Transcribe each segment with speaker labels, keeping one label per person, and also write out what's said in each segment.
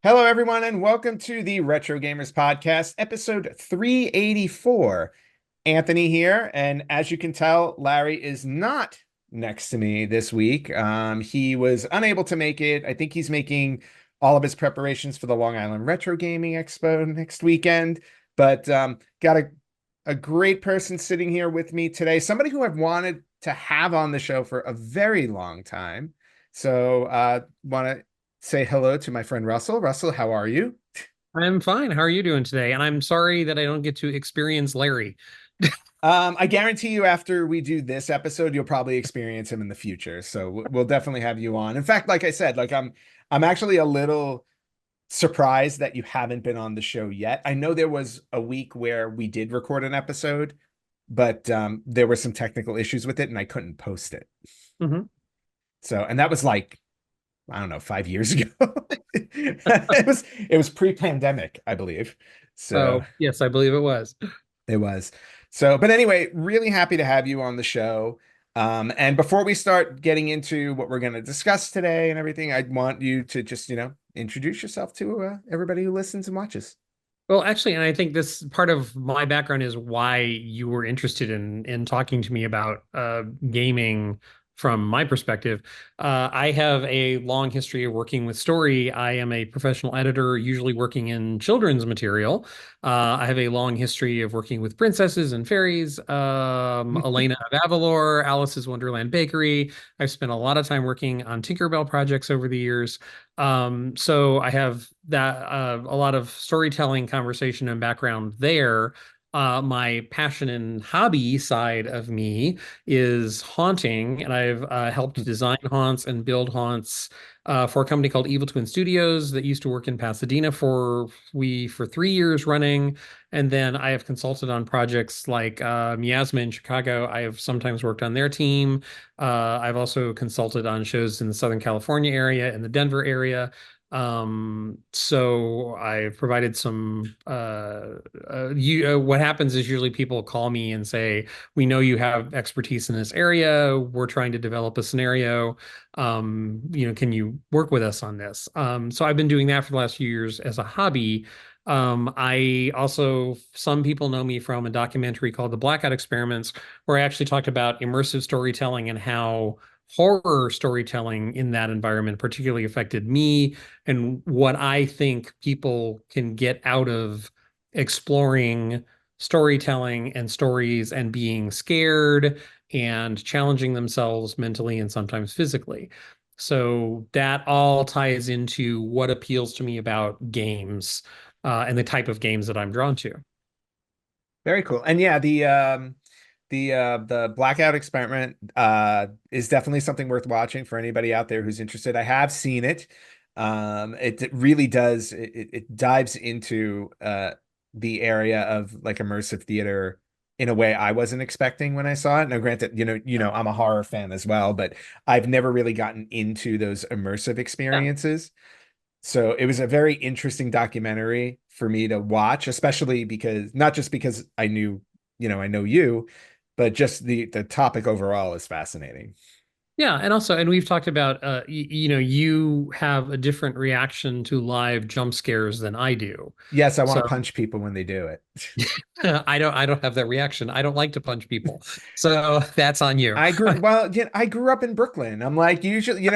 Speaker 1: Hello, everyone, and welcome to the Retro Gamers Podcast, episode 384. Anthony here, and as you can tell, Larry is not next to me this week. He was unable to make it. I think he's making all of his preparations for the Long Island Retro Gaming Expo next weekend, but got a great person sitting here with me today, somebody who I've wanted to have on the show for a very long time. So, want to say hello to my friend Russell. Russell, how are you?
Speaker 2: I'm fine. How are you doing today? And I'm sorry that I don't get to experience Larry.
Speaker 1: I guarantee you after we do this episode, you'll probably experience him in the future. So we'll definitely have you on. In fact, like I said, I'm actually a little surprised that you haven't been on the show yet. I know there was a week where we did record an episode, but there were some technical issues with it and I couldn't post it.
Speaker 2: Hmm.
Speaker 1: So, and that was like, I don't know, 5 years ago. It was pre-pandemic, I believe. So
Speaker 2: Oh, yes, I believe it was.
Speaker 1: it was. So, but anyway, really happy to have you on the show. And before we start getting into what we're going to discuss today and everything, I want you to just, introduce yourself to everybody who listens and watches.
Speaker 2: Well, actually, and I think this part of my background is why you were interested in talking to me about gaming from my perspective. I have a long history of working with story. I am a professional editor, usually working in children's material. I have a long history of working with princesses and fairies, Elena of Avalor, Alice's Wonderland Bakery. I've spent a lot of time working on Tinkerbell projects over the years. So I have that a lot of storytelling, conversation, and background there. My passion and hobby side of me is haunting, and I've helped design haunts and build haunts for a company called Evil Twin Studios that used to work in Pasadena for 3 years running, and then I have consulted on projects like Miasma in Chicago. I have sometimes worked on their team. I've also consulted on shows in the Southern California area and the Denver area. So I've provided some what happens is usually people call me and say, we know you have expertise in this area. We're trying to develop a scenario. Can you work with us on this? So I've been doing that for the last few years as a hobby. I also, some people know me from a documentary called The Blackout Experiments, where I actually talked about immersive storytelling and how horror storytelling in that environment particularly affected me and what I think people can get out of exploring storytelling and stories and being scared and challenging themselves mentally and sometimes physically. So that all ties into what appeals to me about games and the type of games that I'm drawn to.
Speaker 1: Very cool. And yeah, the Blackout Experiment is definitely something worth watching for anybody out there who's interested. I have seen it. It really does it dives into the area of like immersive theater in a way I wasn't expecting when I saw it. Now, granted, I'm a horror fan as well, but I've never really gotten into those immersive
Speaker 2: Yeah.
Speaker 1: experiences. So it was a very interesting documentary for me to watch, especially because not just because I know you, but just the topic overall is fascinating.
Speaker 2: Yeah, and also, and we've talked about, you have a different reaction to live jump scares than I do.
Speaker 1: Yes, I want
Speaker 2: So
Speaker 1: to punch people when they do it.
Speaker 2: I don't have that reaction. I don't like to punch people. So that's on you.
Speaker 1: I grew up in Brooklyn. I'm like, usually,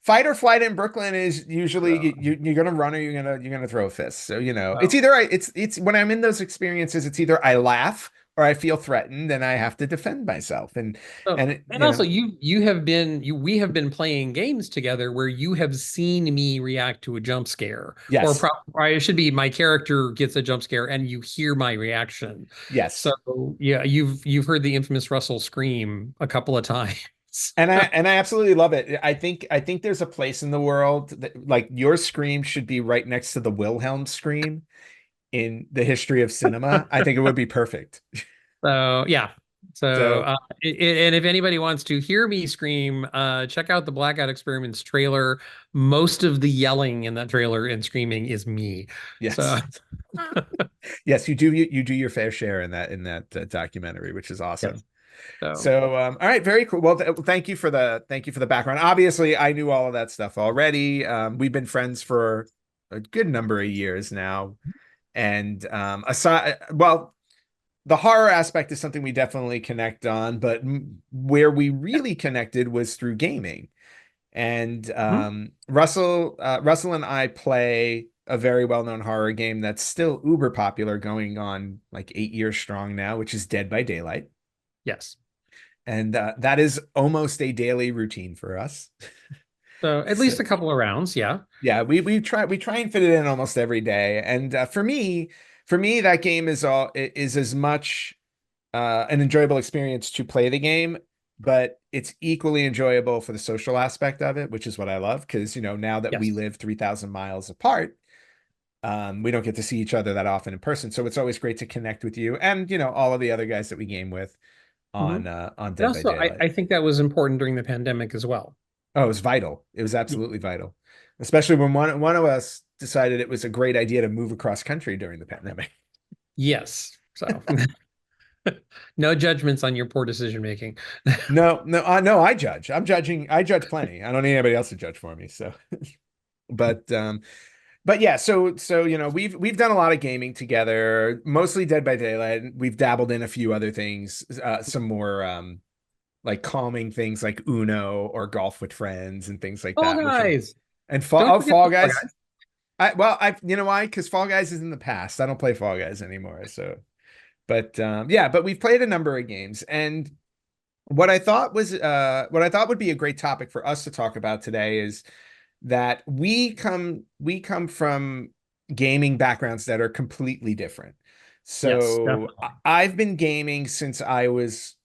Speaker 1: fight or flight in Brooklyn is usually
Speaker 2: So,
Speaker 1: you're gonna run or you're gonna throw a fist. So, it's
Speaker 2: well,
Speaker 1: either it's when I'm in those experiences, it's either I laugh or I feel threatened and I have to defend myself. And
Speaker 2: so,
Speaker 1: and it,
Speaker 2: and also you have been we have been playing games together where you have seen me react to a jump scare,
Speaker 1: yes,
Speaker 2: or it should be my character gets a jump scare and you hear my reaction.
Speaker 1: yes.
Speaker 2: So yeah, you've heard the infamous Russell scream a couple of times.
Speaker 1: And I absolutely love it. I think there's a place in the world that like your scream should be right next to the Wilhelm scream in the history of cinema. I think it would be perfect.
Speaker 2: So yeah. So
Speaker 1: So
Speaker 2: and if anybody wants to hear me scream, check out the Blackout Experiments trailer. Most of the yelling in that trailer and screaming is me. So
Speaker 1: yes, yes, you do your fair share in that documentary, which is awesome.
Speaker 2: yes. So
Speaker 1: So all right, very cool. Well, thank you for the background. Obviously, I knew all of that stuff already. We've been friends for a good number of years now. And aside, well, the horror aspect is something we definitely connect on, but where we really connected was through gaming. And
Speaker 2: Mhm.
Speaker 1: Russell and I play a very well-known horror game that's still uber popular, going on like 8 years strong now, which is Dead by Daylight.
Speaker 2: Yes.
Speaker 1: And that is almost a daily routine for us.
Speaker 2: So at least
Speaker 1: So
Speaker 2: a couple of rounds. Yeah.
Speaker 1: yeah, we try and fit it in almost every day. And for me, that game is as much an enjoyable experience to play the game, but it's equally enjoyable for the social aspect of it, which is what I love. Because now that we
Speaker 2: Yes.
Speaker 1: live 3,000 miles apart, we don't get to see each other that often in person. So it's always great to connect with you and all of the other guys that we game with
Speaker 2: Mhm.
Speaker 1: on
Speaker 2: And
Speaker 1: Dead by
Speaker 2: also,
Speaker 1: Daylight.
Speaker 2: I think that was important during the pandemic as well.
Speaker 1: Oh, it was vital. It was
Speaker 2: Y-
Speaker 1: absolutely vital, especially when one of us decided it was a great idea to move across country during the pandemic.
Speaker 2: Yes. So no judgments on your poor decision making.
Speaker 1: No, no, no, I judge. I judge plenty. I don't need anybody else to judge for me. So, but yeah, so we've done a lot of gaming together, mostly Dead by Daylight. We've dabbled in a few other things, some more like calming things like Uno or golf with friends and things like
Speaker 2: Fall
Speaker 1: that, which are
Speaker 2: Guys.
Speaker 1: and
Speaker 2: Don't forget
Speaker 1: Fall
Speaker 2: the Fall
Speaker 1: Guys.
Speaker 2: Guys.
Speaker 1: I you know why? Because Fall Guys is in the past. I don't play Fall Guys anymore. So, but yeah, but we've played a number of games, and what I thought would be a great topic for us to talk about today is that we come from gaming backgrounds that are completely different.
Speaker 2: Yes,
Speaker 1: So
Speaker 2: definitely.
Speaker 1: I've been gaming since I was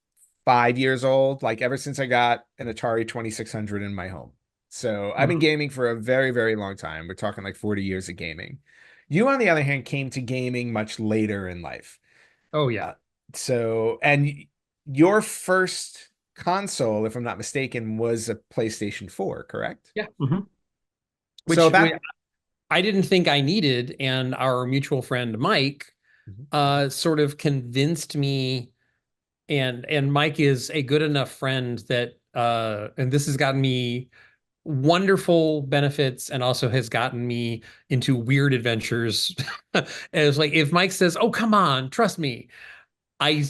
Speaker 1: 5 years old, like ever since I got an Atari 2600 in my home. So I've been
Speaker 2: Mhm.
Speaker 1: gaming for a very, very long time. We're talking like 40 years of gaming. You, on the other hand, came to gaming much later in life.
Speaker 2: Oh yeah.
Speaker 1: Uh, and your first console, if I'm not mistaken, was a PlayStation 4, correct?
Speaker 2: Yeah. Mhm.
Speaker 1: So
Speaker 2: Which
Speaker 1: that
Speaker 2: I didn't think I needed, and our mutual friend Mike
Speaker 1: Mhm.
Speaker 2: sort of convinced me, and Mike is a good enough friend that and this has gotten me wonderful benefits and also has gotten me into weird adventures. And it's like if Mike says, "Oh, come on, trust me," I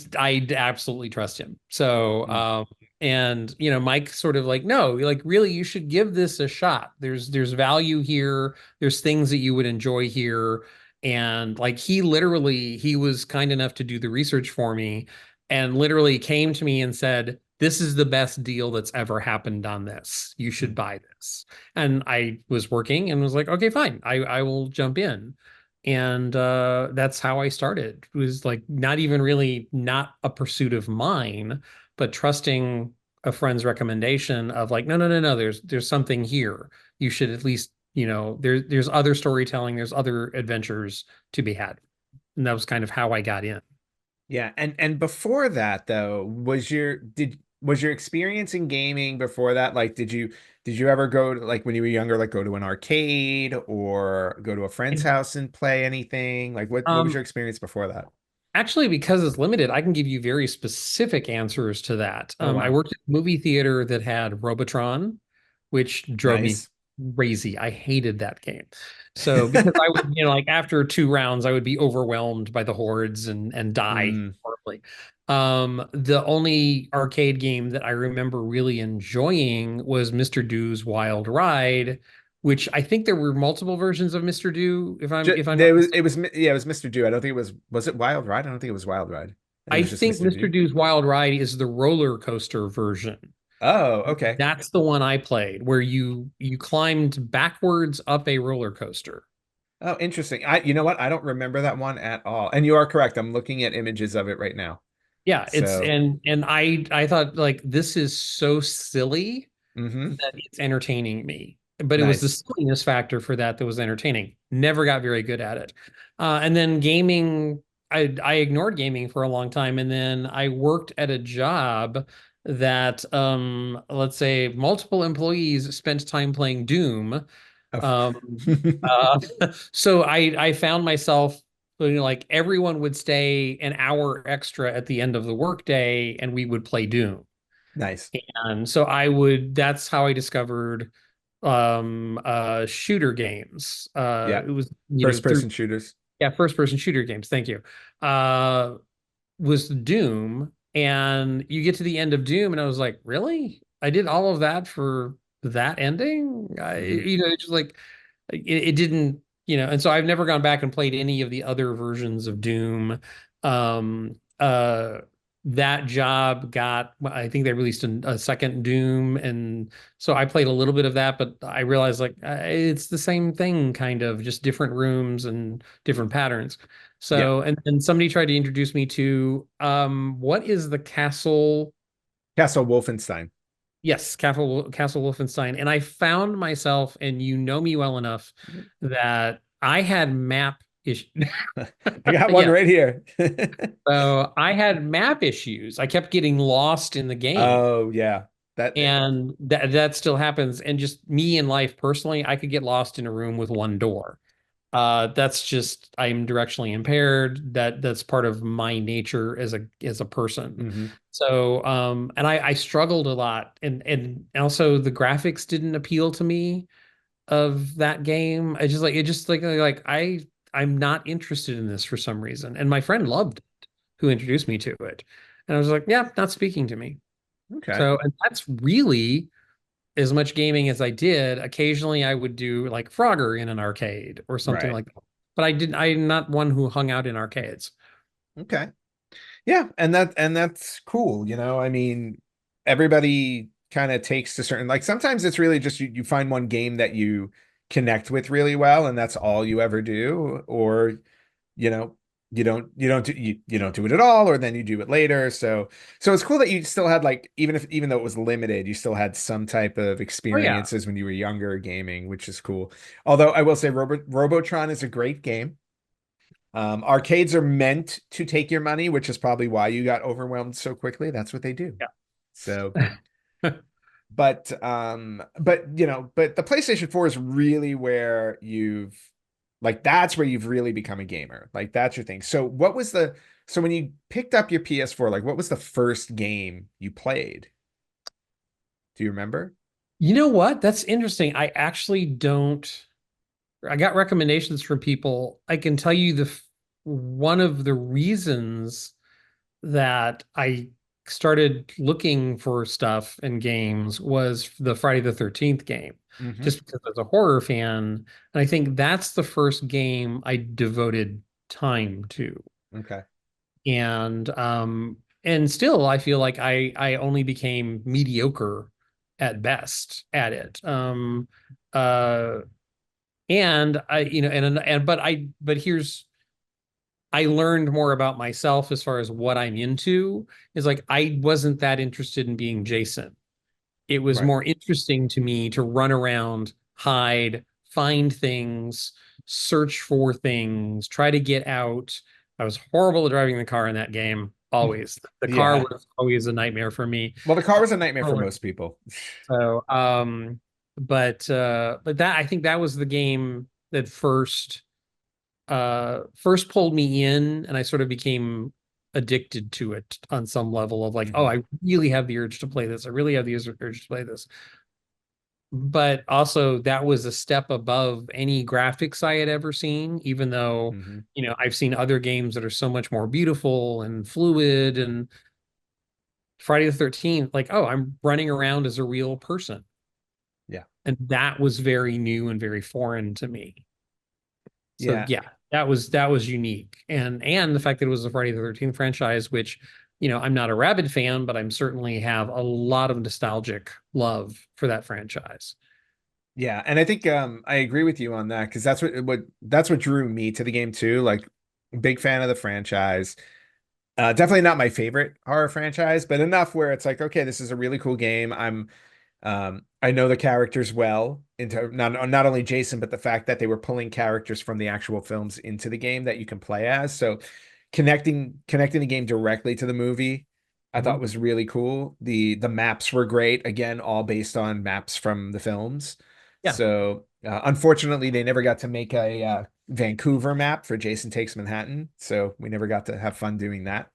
Speaker 2: absolutely trust him. So
Speaker 1: Mm,
Speaker 2: and Mike sort of like, no, like really you should give this a shot. There's value here. There's things that you would enjoy here. And like he was kind enough to do the research for me and literally came to me and said, "This is the best deal that's ever happened on this. You should
Speaker 1: mm,
Speaker 2: buy this." And I was working and was like, "Okay, fine. I will jump in." And that's how I started. It was like not even really not a pursuit of mine, but trusting a friend's recommendation of like, no, no, no, no, there's something here. You should at least, there's other storytelling, there's other adventures to be had. And that was kind of how I got in.
Speaker 1: yeah, and before that though, was your experience in gaming before that? Like, did you ever go to, like when you were younger, like go to an arcade or go to a friend's house and play anything? Like what was
Speaker 2: Um,
Speaker 1: your experience before that?
Speaker 2: Actually, because it's limited, I can give you very specific answers to that.
Speaker 1: Oh
Speaker 2: I
Speaker 1: wow.
Speaker 2: worked at a movie theater that had Robotron, which drove me
Speaker 1: Nice.
Speaker 2: crazy. I hated that game. So because I would, like after 2 rounds, I would be overwhelmed by the hordes and die
Speaker 1: Mm.
Speaker 2: horribly. The only arcade game that I remember really enjoying was Mr. Do's Wild Ride, which I think there were multiple versions of Mr. Do, if I'm not mistaken.
Speaker 1: Yeah, it was Mr. Do. I don't think was it Wild Ride? I don't think it was Wild Ride. I think it
Speaker 2: I
Speaker 1: was just
Speaker 2: think
Speaker 1: Mr.
Speaker 2: Mr.
Speaker 1: Do.
Speaker 2: Do's Wild Ride is the roller coaster version.
Speaker 1: Oh, okay.
Speaker 2: That's the one I played, where you climbed backwards up a roller coaster.
Speaker 1: Oh, interesting. You know what? I don't remember that one at all. And you are correct. I'm looking at images of it right now.
Speaker 2: Yeah, it's
Speaker 1: So,
Speaker 2: and I thought like this is so silly
Speaker 1: hmm
Speaker 2: that it's entertaining me. But it was the
Speaker 1: nice.
Speaker 2: silliness factor for that was entertaining. Never got very good at it. And then gaming, I ignored gaming for a long time, and then I worked at a job that let's say multiple employees spent time playing Doom.
Speaker 1: Oh.
Speaker 2: Uh, so I found myself, like everyone would stay an hour extra at the end of the workday, and we would play Doom.
Speaker 1: Nice.
Speaker 2: And so that's how I discovered shooter games.
Speaker 1: Yeah.
Speaker 2: It was,
Speaker 1: First
Speaker 2: through,
Speaker 1: person shooters.
Speaker 2: yeah, first person shooter games. Thank you. Was Doom, and you get to the end of Doom, and I was like, really? I did all of that for that ending?
Speaker 1: Hmm.
Speaker 2: It's just like it didn't, and so I've never gone back and played any of the other versions of Doom. Um, uh, that job got, I think they released a second Doom, and so I played a little bit of that, but I realized like it's the same thing, kind of just different rooms and different patterns.
Speaker 1: Yeah.
Speaker 2: So, and somebody tried to introduce me to what is the castle?
Speaker 1: Castle Wolfenstein.
Speaker 2: Yes, Castle Wolfenstein. And I found myself, and you know me well enough that I had map issues.
Speaker 1: I got one
Speaker 2: Yeah.
Speaker 1: right here.
Speaker 2: So I had map issues. I kept getting lost in the game.
Speaker 1: Oh yeah. That
Speaker 2: And that still happens. And just me in life personally, I could get lost in a room with one door. That's just I'm directionally impaired. That's part of my nature as a person.
Speaker 1: hmm
Speaker 2: So and I struggled a lot, and also the graphics didn't appeal to me of that game. I just like it just like I'm not interested in this for some reason. And my friend loved it, who introduced me to it. And I was like, yeah, not speaking to me.
Speaker 1: Okay.
Speaker 2: So, and that's really as much gaming as I did. Occasionally I would do like Frogger in an arcade or something
Speaker 1: Right.
Speaker 2: like that. But I'm not one who hung out in arcades.
Speaker 1: Okay. Yeah, and that's cool, you know. I mean, everybody kind of takes to certain like sometimes it's really just you find one game that you connect with really well and that's all you ever do, or you know, you don't do it at all, or then you do it later. So it's cool that you still had like even though it was limited, you still had some type of
Speaker 2: Oh yeah.
Speaker 1: experiences when you were younger gaming, which is cool. Although I will say Robotron is a great game. Arcades are meant to take your money, which is probably why you got overwhelmed so quickly. That's what they do. So,
Speaker 2: Yeah.
Speaker 1: but the PlayStation 4 is really where that's where you've really become a gamer. Like that's your thing. So when you picked up your PS4, like what was the first game you played? Do you remember?
Speaker 2: You know what? That's interesting. I actually don't. I got recommendations from people. I can tell you one of the reasons that I started looking for stuff in games was the Friday the 13th game,
Speaker 1: Hmm.
Speaker 2: just because I was a horror fan. And I think that's the first game I devoted time to.
Speaker 1: Okay.
Speaker 2: And still I feel like I only became mediocre at best at it. Uh and I, but here's I learned more about myself as far as what I'm into is like I wasn't that interested in being Jason. It was
Speaker 1: Right.
Speaker 2: more interesting to me to run around, hide, find things, search for things, try to get out. I was horrible at driving the car in that game, always. The car
Speaker 1: Yeah.
Speaker 2: was always a nightmare for me.
Speaker 1: Well, the car was a nightmare for most people.
Speaker 2: So, but that I think that was the game that first pulled me in, and I sort of became addicted to it on some level of like, oh,
Speaker 1: Hmm.
Speaker 2: I really have the urge to play this. I really have the urge to play this. But also that was a step above any graphics I had ever seen, even though,
Speaker 1: Hmm.
Speaker 2: I've seen other games that are so much more beautiful and fluid, and Friday the 13th, like, oh, I'm running around as a real person.
Speaker 1: Yeah.
Speaker 2: And that was very new and very foreign to me. So
Speaker 1: Yeah.
Speaker 2: yeah, that was unique. And the fact that it was a Friday the 13th franchise, which, I'm not a rabid fan, but I'm certainly have a lot of nostalgic love for that franchise.
Speaker 1: Yeah, and I think I agree with you on that because that's what drew me to the game too. Like, big fan of the franchise. Definitely not my favorite horror franchise, but enough where it's like, okay, this is a really cool game. I know the characters well into not only Jason, but the fact that they were pulling characters from the actual films into the game that you can play as. So connecting the game directly to the movie, I thought
Speaker 2: Mhm.
Speaker 1: was really cool. The maps were great, again, all based on maps from the films.
Speaker 2: Yeah.
Speaker 1: So unfortunately, they never got to make a Vancouver map for Jason Takes Manhattan, so we never got to have fun doing that,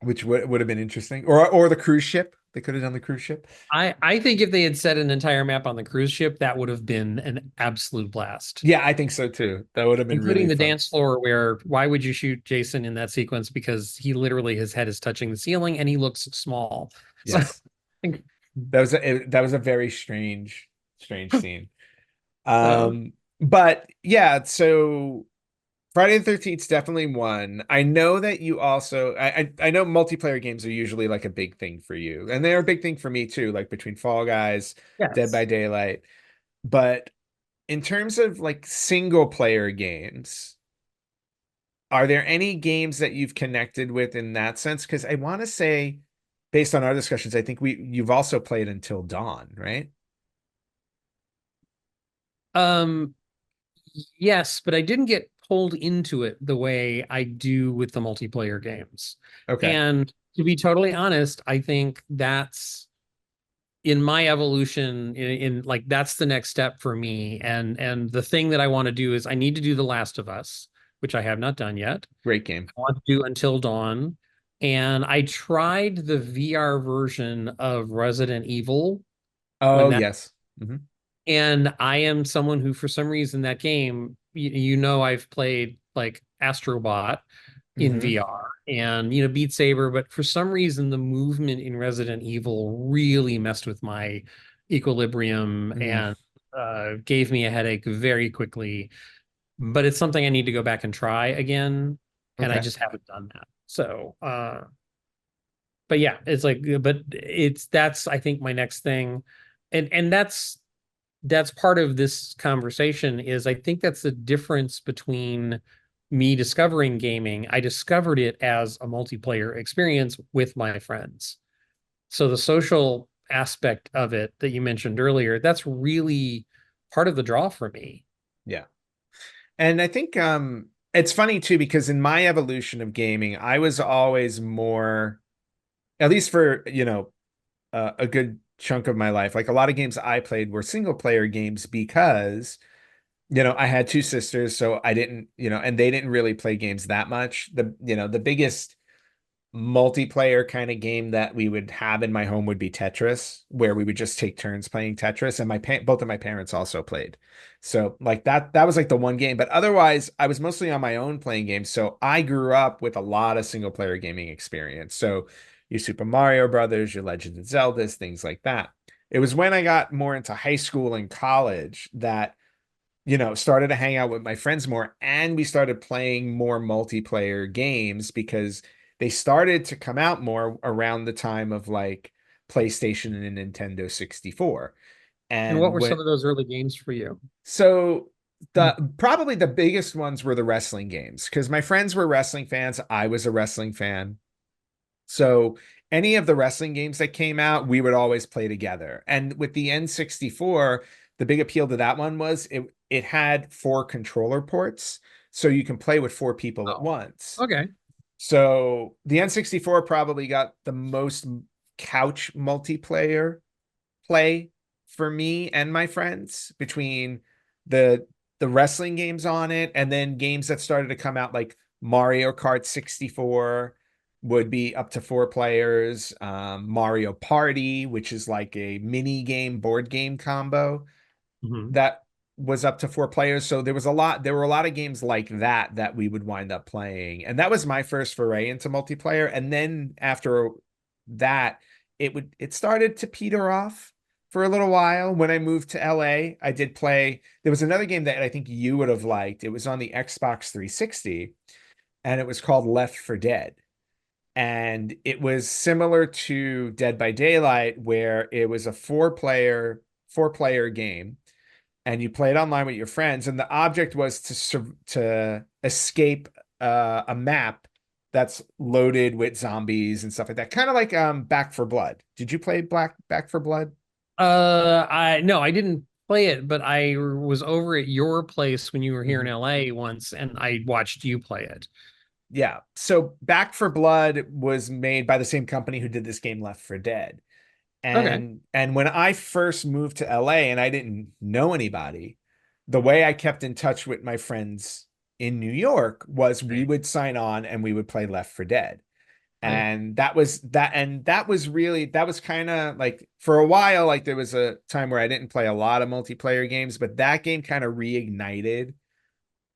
Speaker 1: which would have been interesting. Or the cruise ship. they could have done the cruise ship.
Speaker 2: I think if they had set an entire map on the cruise ship, that would have been an absolute blast.
Speaker 1: Yeah, I think so too. That would have been
Speaker 2: Including
Speaker 1: really
Speaker 2: the
Speaker 1: fun.
Speaker 2: dance floor where why would you shoot Jason in that sequence? Because he literally his head is touching the ceiling and he looks small. So I
Speaker 1: Yes.
Speaker 2: think
Speaker 1: That was a very strange scene.
Speaker 2: so.
Speaker 1: But yeah, so Friday the 13th is definitely one. I know that you also I know multiplayer games are usually like a big thing for you. And they're a big thing for me too, like between Fall Guys, Dead by
Speaker 2: Yes.
Speaker 1: Daylight. But in terms of like single player games, are there any games that you've connected with in that sense? Because I want to say, based on our discussions, I think you've also played Until Dawn, right?
Speaker 2: Um, yes, but I didn't get pulled into it the way I do with the multiplayer games.
Speaker 1: Okay,
Speaker 2: And to be totally honest, I think that's in my evolution in like that's the next step for me. And the thing that I want to do is I need to do The Last of Us, which I have not done yet.
Speaker 1: great game.
Speaker 2: I want to do Until Dawn. And I tried the VR version of Resident Evil when
Speaker 1: Oh
Speaker 2: that
Speaker 1: yes. Hmm.
Speaker 2: and I am someone who, for some reason, that game, I've played like Astrobot in
Speaker 1: Hmm.
Speaker 2: VR and, Beat Saber, but for some reason, the movement in Resident Evil really messed with my equilibrium
Speaker 1: Mm.
Speaker 2: and gave me a headache very quickly. But it's something I need to go back and try again. And I
Speaker 1: Okay.
Speaker 2: just haven't done that. So, but yeah, it's like, but that's, I think, my next thing. And that's part of this conversation is I think that's the difference between me discovering gaming. I discovered it as a multiplayer experience with my friends. So the social aspect of it that you mentioned earlier, that's really part of the draw for me.
Speaker 1: Yeah. And I think it's funny too because in my evolution of gaming, I was always more, at least for, a good chunk of my life, like a lot of games I played were single player games because I had two sisters, so I didn't, and they didn't really play games that much. The biggest multiplayer kind of game that we would have in my home would be Tetris, where we would just take turns playing Tetris, and both of my parents also played. So like that was like the one game, but otherwise I was mostly on my own playing games. So I grew up with a lot of single player gaming experience. So your Super Mario Brothers, your Legend of Zeldas, things like that. It was when I got more into high school and college that started to hang out with my friends more and we started playing more multiplayer games because they started to come out more around the time of like PlayStation and Nintendo 64.
Speaker 2: And what
Speaker 1: And
Speaker 2: were
Speaker 1: when
Speaker 2: some of those early games for you?
Speaker 1: so the probably the biggest ones were the wrestling games because my friends were wrestling fans, I was a wrestling fan. So any of the wrestling games that came out, we would always play together. And with the N64, the big appeal to that one was it had four controller ports, so you can play with four people at
Speaker 2: Oh,
Speaker 1: once.
Speaker 2: okay.
Speaker 1: So the N64 probably got the most couch multiplayer play for me and my friends between the the wrestling games on it and then games that started to come out like Mario Kart 64 would be up to four players. Mario Party, which is like a mini game board game combo
Speaker 2: Mhm.
Speaker 1: that was up to four players. So there were a lot of games like that we would wind up playing. And that was my first foray into multiplayer. And then after that, it started to peter off for a little while. When I moved to LA, I did play. There was another game that I think you would have liked. It was on the Xbox 360 and it was called Left 4 Dead. And it was similar to Dead by Daylight, where it was a four player game and you played online with your friends, and the object was to escape a map that's loaded with zombies and stuff like that. Kind of like Back for Blood. Did you play Back for Blood?
Speaker 2: I no, I didn't play it, but I was over at your place when you were here in
Speaker 1: Mhm.
Speaker 2: LA once, and I watched you play it.
Speaker 1: Yeah. So Back for Blood was made by the same company who did this game Left 4 Dead.
Speaker 2: Okay.
Speaker 1: And when I first moved to LA and I didn't know anybody, the way I kept in touch with my friends in New York was we
Speaker 2: Right.
Speaker 1: would sign on and we would play Left 4 Dead.
Speaker 2: Right.
Speaker 1: And that was really, that was kind of like, for a while, like there was a time where I didn't play a lot of multiplayer games, but that game kind of reignited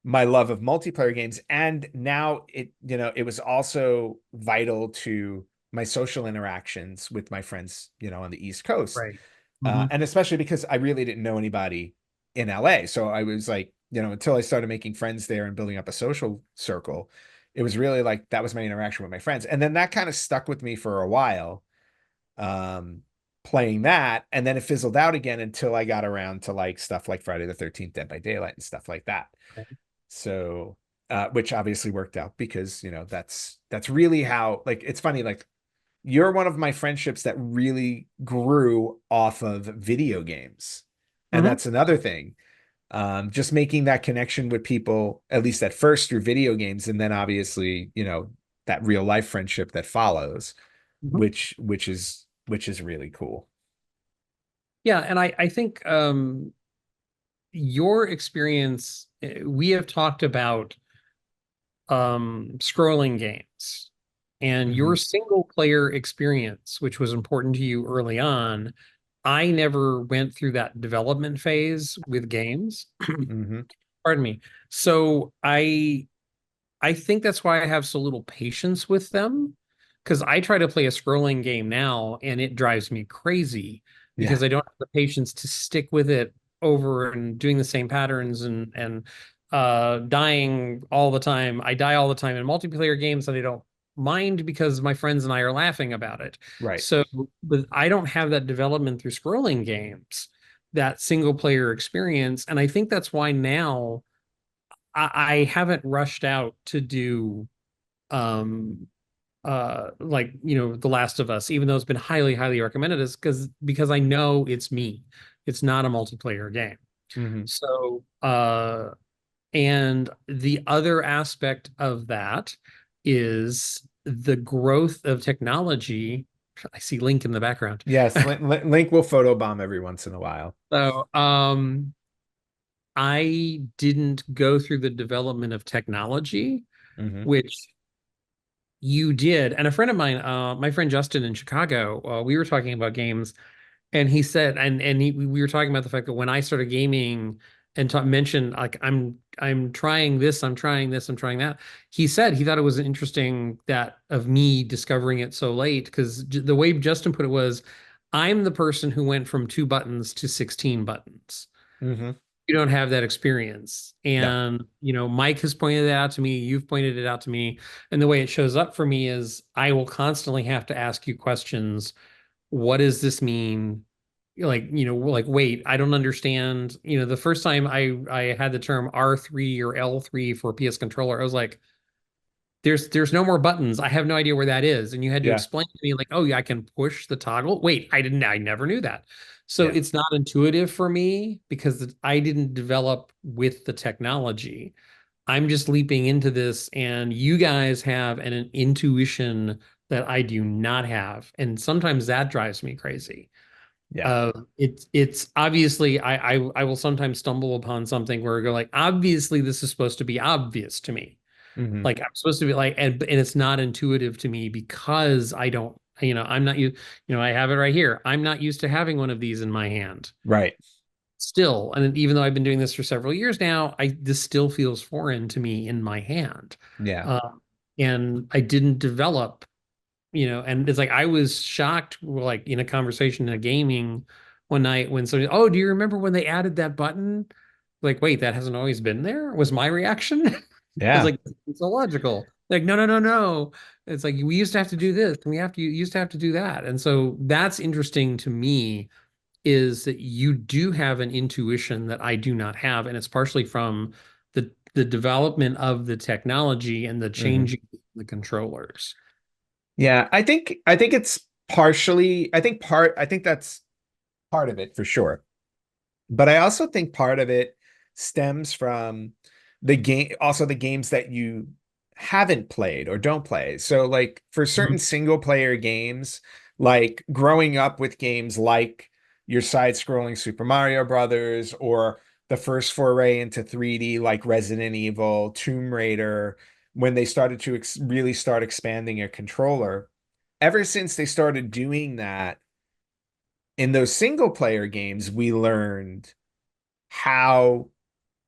Speaker 1: my love of multiplayer games. And now it was also vital to my social interactions with my friends, on the East Coast.
Speaker 2: Right. Hmm.
Speaker 1: And especially because I really didn't know anybody in LA. So I was like, until I started making friends there and building up a social circle, it was really like that was my interaction with my friends. And then that kind of stuck with me for a while, um, playing that. And then it fizzled out again until I got around to like stuff like Friday the 13th, Dead by Daylight, and stuff like that. So, which obviously worked out because, that's really how, like, it's funny, like, you're one of my friendships that really grew off of video games. And
Speaker 2: Hmm.
Speaker 1: that's another thing. Just making that connection with people, at least at first through video games, and then obviously, that real life friendship that follows,
Speaker 2: Hmm.
Speaker 1: which is really cool.
Speaker 2: Yeah, and I think your experience, we have talked about scrolling games and
Speaker 1: Hmm.
Speaker 2: your single player experience, which was important to you early on. I never went through that development phase with games.
Speaker 1: Hmm.
Speaker 2: Pardon me. So I think that's why I have so little patience with them. Because I try to play a scrolling game now and it drives me crazy
Speaker 1: Yeah.
Speaker 2: because I don't have the patience to stick with it over and doing the same patterns and dying all the time. I die all the time in multiplayer games and I don't mind because my friends and I are laughing about it.
Speaker 1: Right.
Speaker 2: So, but I don't have that development through scrolling games, that single player experience. And I think that's why now I haven't rushed out to do um like The Last of Us, even though it's been highly recommended, is because I know it's me. It's not a multiplayer game.
Speaker 1: Hmm.
Speaker 2: So and the other aspect of that is the growth of technology. I see Link in the background.
Speaker 1: Yes, Link will photobomb every once in a while.
Speaker 2: So I didn't go through the development of technology,
Speaker 1: Hmm.
Speaker 2: which you did. And a friend of mine, my friend Justin in Chicago, we were talking about games, and he said, we were talking about the fact that when I started gaming and mentioned like I'm trying this, I'm trying this, I'm trying that. He said he thought it was interesting that of me discovering it so late because the way Justin put it was, I'm the person who went from 2 buttons to 16 buttons.
Speaker 1: Hmm.
Speaker 2: You don't have that experience.
Speaker 1: No.
Speaker 2: And, Mike has pointed that out to me. You've pointed it out to me. And the way it shows up for me is I will constantly have to ask you questions. What does this mean? Like, wait, I don't understand. The first time I had the term R3 or L3 for PS controller, I was like, there's no more buttons. I have no idea where that is. And you had to
Speaker 1: Yeah.
Speaker 2: explain to me like, oh yeah, I can push the toggle. Wait, I never knew that. So
Speaker 1: Yeah.
Speaker 2: it's not intuitive for me because I didn't develop with the technology. I'm just leaping into this, and you guys have an intuition that I do not have. And sometimes that drives me crazy.
Speaker 1: Yeah.
Speaker 2: It's obviously I will sometimes stumble upon something where I go like, obviously this is supposed to be obvious to me.
Speaker 1: Hmm.
Speaker 2: Like I'm supposed to be like, and it's not intuitive to me because I don't, I'm not I have it right here. I'm not used to having one of these in my hand
Speaker 1: Right.
Speaker 2: still. And even though I've been doing this for several years now, this still feels foreign to me in my hand.
Speaker 1: Yeah.
Speaker 2: Uh, and I didn't develop, and it's like I was shocked, like in a conversation in a gaming one night when somebody, oh, do you remember when they added that button? Like, wait, that hasn't always been there? Was my reaction? I was
Speaker 1: Yeah.
Speaker 2: like, it's illogical. Like, no, no, no, no. It's like we used to have to do this, and you used to have to do that. And so that's interesting to me is that you do have an intuition that I do not have, and it's partially from the development of the technology and the
Speaker 1: Hmm.
Speaker 2: changing of the controllers.
Speaker 1: Yeah. I think it's partially, I think that's part of it for sure. But I also think part of it stems from the games that you haven't played or don't play. So, like, for certain
Speaker 2: Mhm.
Speaker 1: single player games, like growing up with games like your side-scrolling Super Mario Brothers, or the first foray into 3D like Resident Evil, Tomb Raider, when they started to really start expanding a controller. Ever since they started doing that in those single player games, we learned how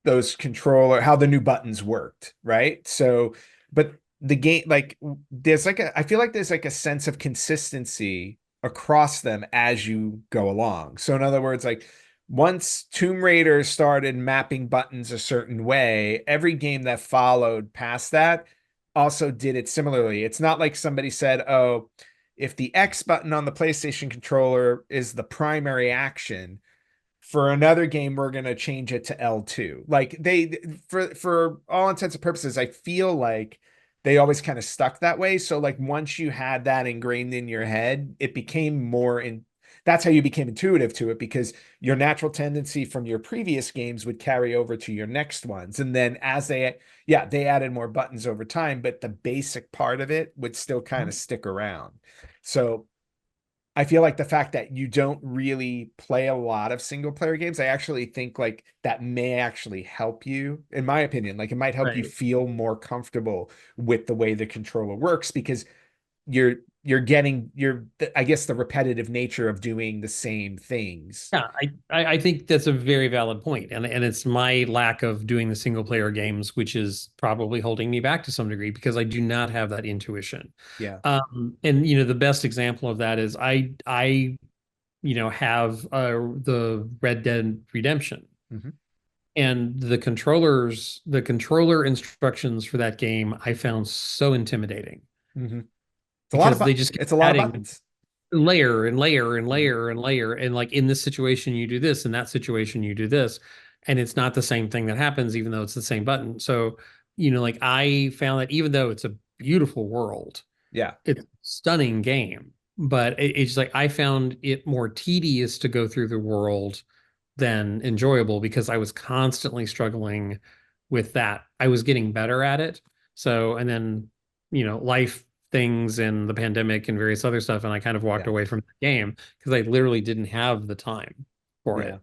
Speaker 1: how the new buttons worked, right? So, but the game, like, I feel like there's like a sense of consistency across them as you go along. So, in other words, like, once Tomb Raider started mapping buttons a certain way, every game that followed past that also did it similarly. It's not like somebody said, oh, if the X button on the PlayStation controller is the primary action, for another game we're going to change it to L2. Like for all intents and purposes, I feel like they always kind of stuck that way. So like once you had that ingrained in your head, it became more in that's how you became intuitive to it, because your natural tendency from your previous games would carry over to your next ones. And then they added more buttons over time, but the basic part of it would still kind of stick around. So I feel like the fact that you don't really play a lot of single player games, I actually think like that may actually help you, in my opinion. Like it might help you
Speaker 2: Right.
Speaker 1: feel more comfortable with the way the controller works, because you're you're getting I guess the repetitive nature of doing the same things.
Speaker 2: Yeah, I think that's a very valid point, and it's my lack of doing the single player games which is probably holding me back to some degree because I do not have that intuition.
Speaker 1: Yeah.
Speaker 2: And the best example of that is I have the Red Dead Redemption,
Speaker 1: Hmm.
Speaker 2: and the controller instructions for that game I found so intimidating
Speaker 1: Hmm.
Speaker 2: because they just kept
Speaker 1: It's a lot of
Speaker 2: adding
Speaker 1: buttons.
Speaker 2: layer and layer and
Speaker 1: Hmm.
Speaker 2: layer and layer, and like in this situation you do this, in that situation you do this, and it's not the same thing that happens even though it's the same button. So like I found that even though it's a beautiful world,
Speaker 1: Yeah.
Speaker 2: it's a stunning game, but it's like I found it more tedious to go through the world than enjoyable because I was constantly struggling with that. I was getting better at it. So, and then, life things and the pandemic and various other stuff, and I kind of walked
Speaker 1: Yeah.
Speaker 2: away from the game because I literally didn't have the time for
Speaker 1: Yeah.
Speaker 2: it.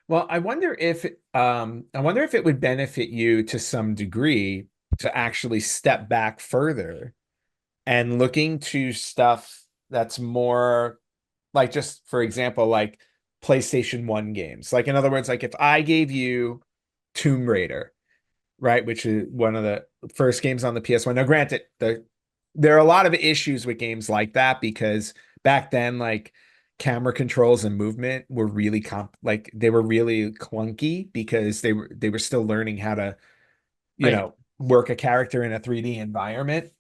Speaker 1: Well, I wonder if it would benefit you to some degree to actually step back further and looking to stuff that's more like, just for example, like PlayStation 1 games. Like in other words, like if I gave you Tomb Raider, right, which is one of the first games on the PS1. Now, granted, there are a lot of issues with games like that because back then, like camera controls and movement were really like they were really clunky because they were still learning how to,
Speaker 2: Right.
Speaker 1: work a character in a 3D environment,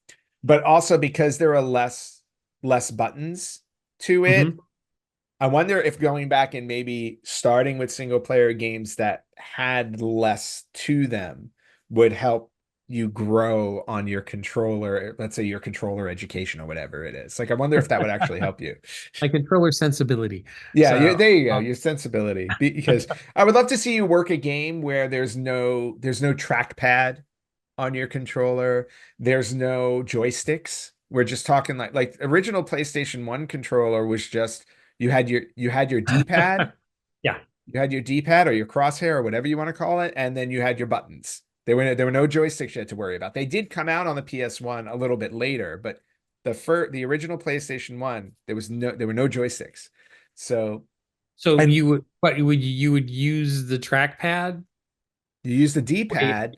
Speaker 1: but also because there are less buttons to it.
Speaker 2: Hmm.
Speaker 1: I wonder if going back and maybe starting with single player games that had less to them would help you grow on your controller, let's say your controller education or whatever it is. Like, I wonder if that would actually help you.
Speaker 2: My controller sensibility.
Speaker 1: Yeah,
Speaker 2: So,
Speaker 1: there you go,
Speaker 2: um,
Speaker 1: your sensibility. Because I would love to see you work a game where there's no trackpad on your controller. There's no joysticks. We're just talking like original PlayStation 1 controller was just you had your D-pad,
Speaker 2: yeah.
Speaker 1: you had your D-pad or your crosshair or whatever you want to call it, and then you had your buttons. There were no joysticks you had to worry about. They did come out on the PS1 a little bit later, but the original PlayStation 1, there were no joysticks. So,
Speaker 2: So
Speaker 1: and
Speaker 2: you would use the trackpad?
Speaker 1: you use the
Speaker 2: Wait.
Speaker 1: D-pad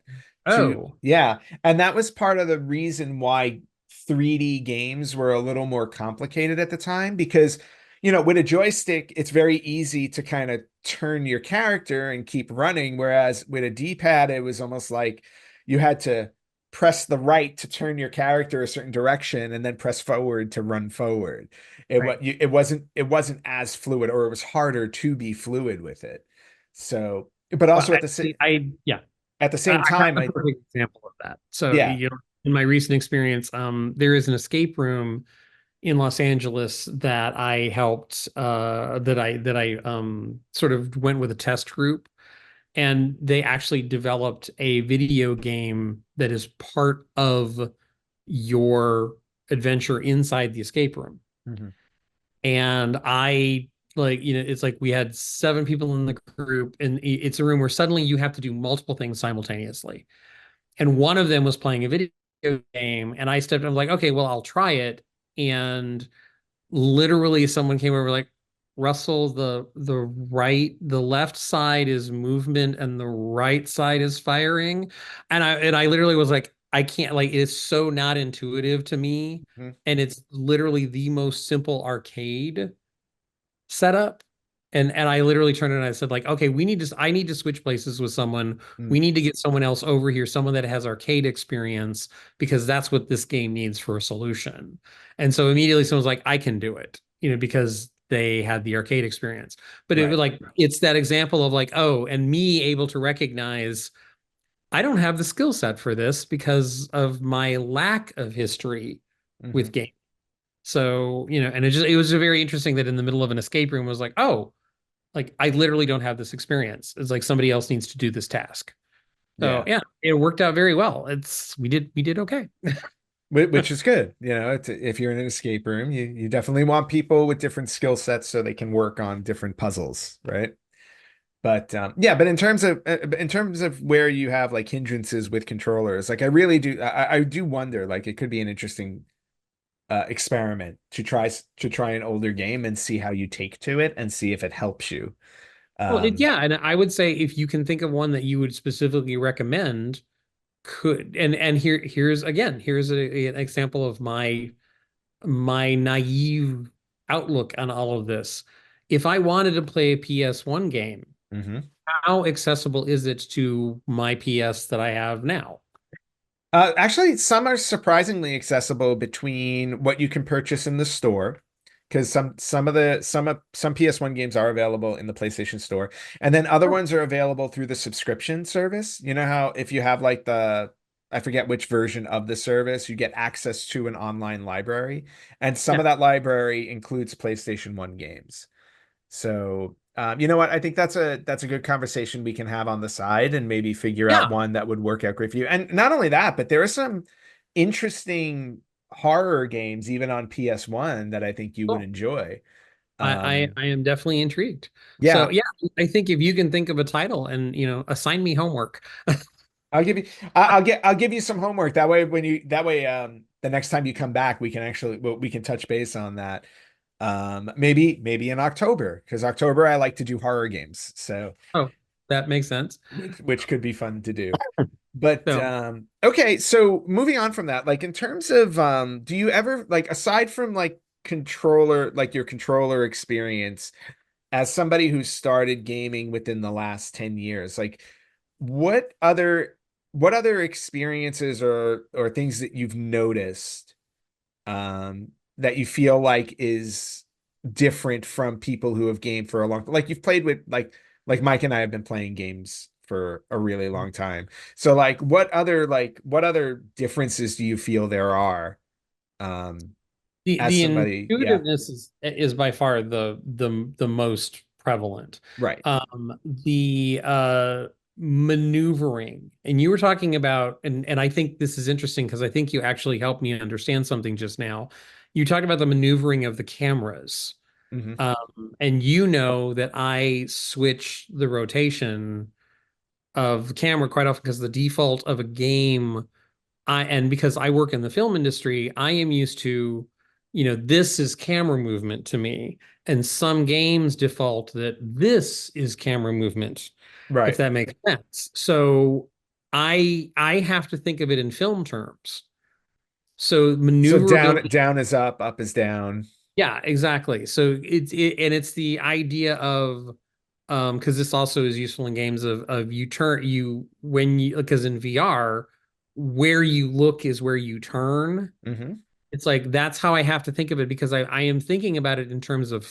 Speaker 1: to,
Speaker 2: Oh.
Speaker 1: yeah. And that was part of the reason why 3D games were a little more complicated at the time, because, with a joystick, it's very easy to kind of turn your character and keep running. Whereas with a D-pad, it was almost like you had to press the right to turn your character a certain direction and then press forward to run forward.
Speaker 2: Right.
Speaker 1: It wasn't as fluid, or it was harder to be fluid with it. So, but
Speaker 2: Well,
Speaker 1: also
Speaker 2: actually, yeah,
Speaker 1: at the
Speaker 2: I
Speaker 1: same
Speaker 2: have
Speaker 1: time,
Speaker 2: a perfect example of that. So,
Speaker 1: yeah.
Speaker 2: in my recent experience, there is an escape room in Los Angeles that I helped, that I sort of went with a test group, and they actually developed a video game that is part of your adventure inside the escape room.
Speaker 1: Mhm.
Speaker 2: And I like, it's like we had seven people in the group, and it's a room where suddenly you have to do multiple things simultaneously. And one of them was playing a video game, and I stepped. I'm like, okay, well, I'll try it, and literally someone came over like, Russell, the left side is movement and the right side is firing. And I literally was like, I can't, like, it's so not intuitive to me.
Speaker 1: Mhm.
Speaker 2: And it's literally the most simple arcade setup. And I literally turned it and I said, like, okay, I need to switch places with someone.
Speaker 1: Mm.
Speaker 2: We need to get someone else over here, someone that has arcade experience, because that's what this game needs for a solution. And so immediately someone's like, I can do it, because they had the arcade experience. But it was
Speaker 1: Right.
Speaker 2: like, it's that example of like, oh, and me able to recognize I don't have the skill set for this because of my lack of history with
Speaker 1: Hmm.
Speaker 2: games. So, and it was very interesting that in the middle of an escape room was like, oh, like I literally don't have this experience. It's like somebody else needs to do this task. So
Speaker 1: Yeah.
Speaker 2: yeah, it worked out very well. We did okay.
Speaker 1: Which is good. If you're in an escape room, you definitely want people with different skill sets so they can work on different puzzles, right? But yeah, but in terms of where you have like hindrances with controllers, like I really do, I do wonder, like it could be an interesting experiment to try an older game and see how you take to it and see if it helps you.
Speaker 2: Well,
Speaker 1: Um,
Speaker 2: yeah, and I would say if you can think of one that you would specifically recommend, could and here's an example of my naive outlook on all of this. If I wanted to play a PS1 game,
Speaker 1: mhm.
Speaker 2: how accessible is it to my PS that I have now?
Speaker 1: Actually, some are surprisingly accessible between what you can purchase in the store, because some PS1 games are available in the PlayStation Store, and then other
Speaker 2: Oh,
Speaker 1: ones are available through the subscription service. You know how if you have like I forget which version of the service, you get access to an online library, and some
Speaker 2: yeah.
Speaker 1: of that library includes PlayStation 1 games. So, you know what? I think that's a good conversation we can have on the side and maybe figure out
Speaker 2: Yeah.
Speaker 1: one that would work out great for you. And not only that, but there are some interesting horror games even on PS1 that I think you would
Speaker 2: Oh,
Speaker 1: enjoy.
Speaker 2: I
Speaker 1: Um,
Speaker 2: I am definitely intrigued. So
Speaker 1: yeah,
Speaker 2: yeah, I think if you can think of a title and assign me homework.
Speaker 1: I'll give you I'll give you some homework. That way the next time you come back we can actually we can touch base on that. Maybe in October, because October I like to do horror games. So
Speaker 2: Oh, that makes sense.
Speaker 1: which could be fun to do. But
Speaker 2: So,
Speaker 1: okay, so moving on from that, like in terms of do you ever like aside from like your controller experience as somebody who started gaming within the last 10 years, like what other what other experiences or things that you've noticed that you feel like is different from people who have gamed for a long like you've played with like Mike and I have been playing games for a really long time. So like what other differences do you feel there are um as
Speaker 2: the
Speaker 1: somebody yeah
Speaker 2: intuitiveness is by far the most prevalent.
Speaker 1: right
Speaker 2: The maneuvering, and you were talking about, and I think this is interesting because I think you actually helped me understand something just now. You talked about the maneuvering of the cameras.
Speaker 1: hmm
Speaker 2: And you know that I switch the rotation of the camera quite often because the default of a game, and because I work in the film industry, I am used to, this is camera movement to me. And some games default that this is camera movement, if
Speaker 1: right
Speaker 2: that makes sense. So I have to think of it in film terms. So
Speaker 1: so
Speaker 2: maneuverability.
Speaker 1: down is up is down
Speaker 2: Yeah, exactly. So it's the idea of because this also is useful in games of you turn you when you because in VR where you look is where you turn.
Speaker 1: hmm
Speaker 2: It's like that's how I have to think of it because I am thinking about it in terms of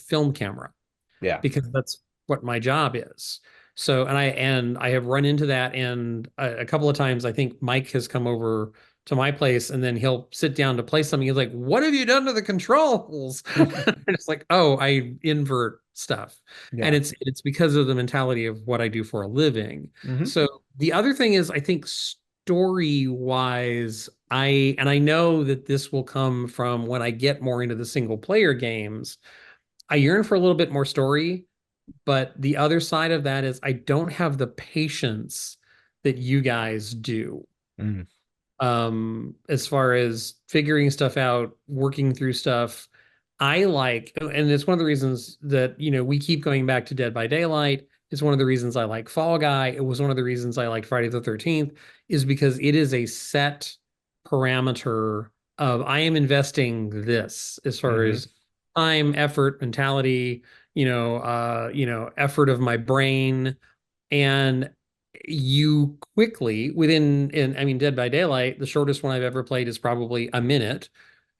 Speaker 2: film camera
Speaker 1: yeah
Speaker 2: because that's what my job is. So, and I have run into that, and a couple of times I think Mike has come over to my place, and then he'll sit down to play something. He's like, "What have you done to the controls?" And it's like, "Oh, I invert stuff," and
Speaker 1: yeah
Speaker 2: it's because of the mentality of what I do for a living.
Speaker 1: hmm
Speaker 2: So the other thing is, I think story wise, I know that this will come from when I get more into the single player games. I yearn for a little bit more story, but the other side of that is I don't have the patience that you guys do. As far as figuring stuff out, working through stuff. I like, and it's one of the reasons that, we keep going back to Dead by Daylight. It's one of the reasons I like Fall Guy. It was one of the reasons I liked Friday the 13th, is because it is a set parameter of I am investing this as far
Speaker 1: Hmm.
Speaker 2: as time, effort, mentality, effort of my brain. And you quickly I mean, Dead by Daylight, the shortest one I've ever played is probably a minute.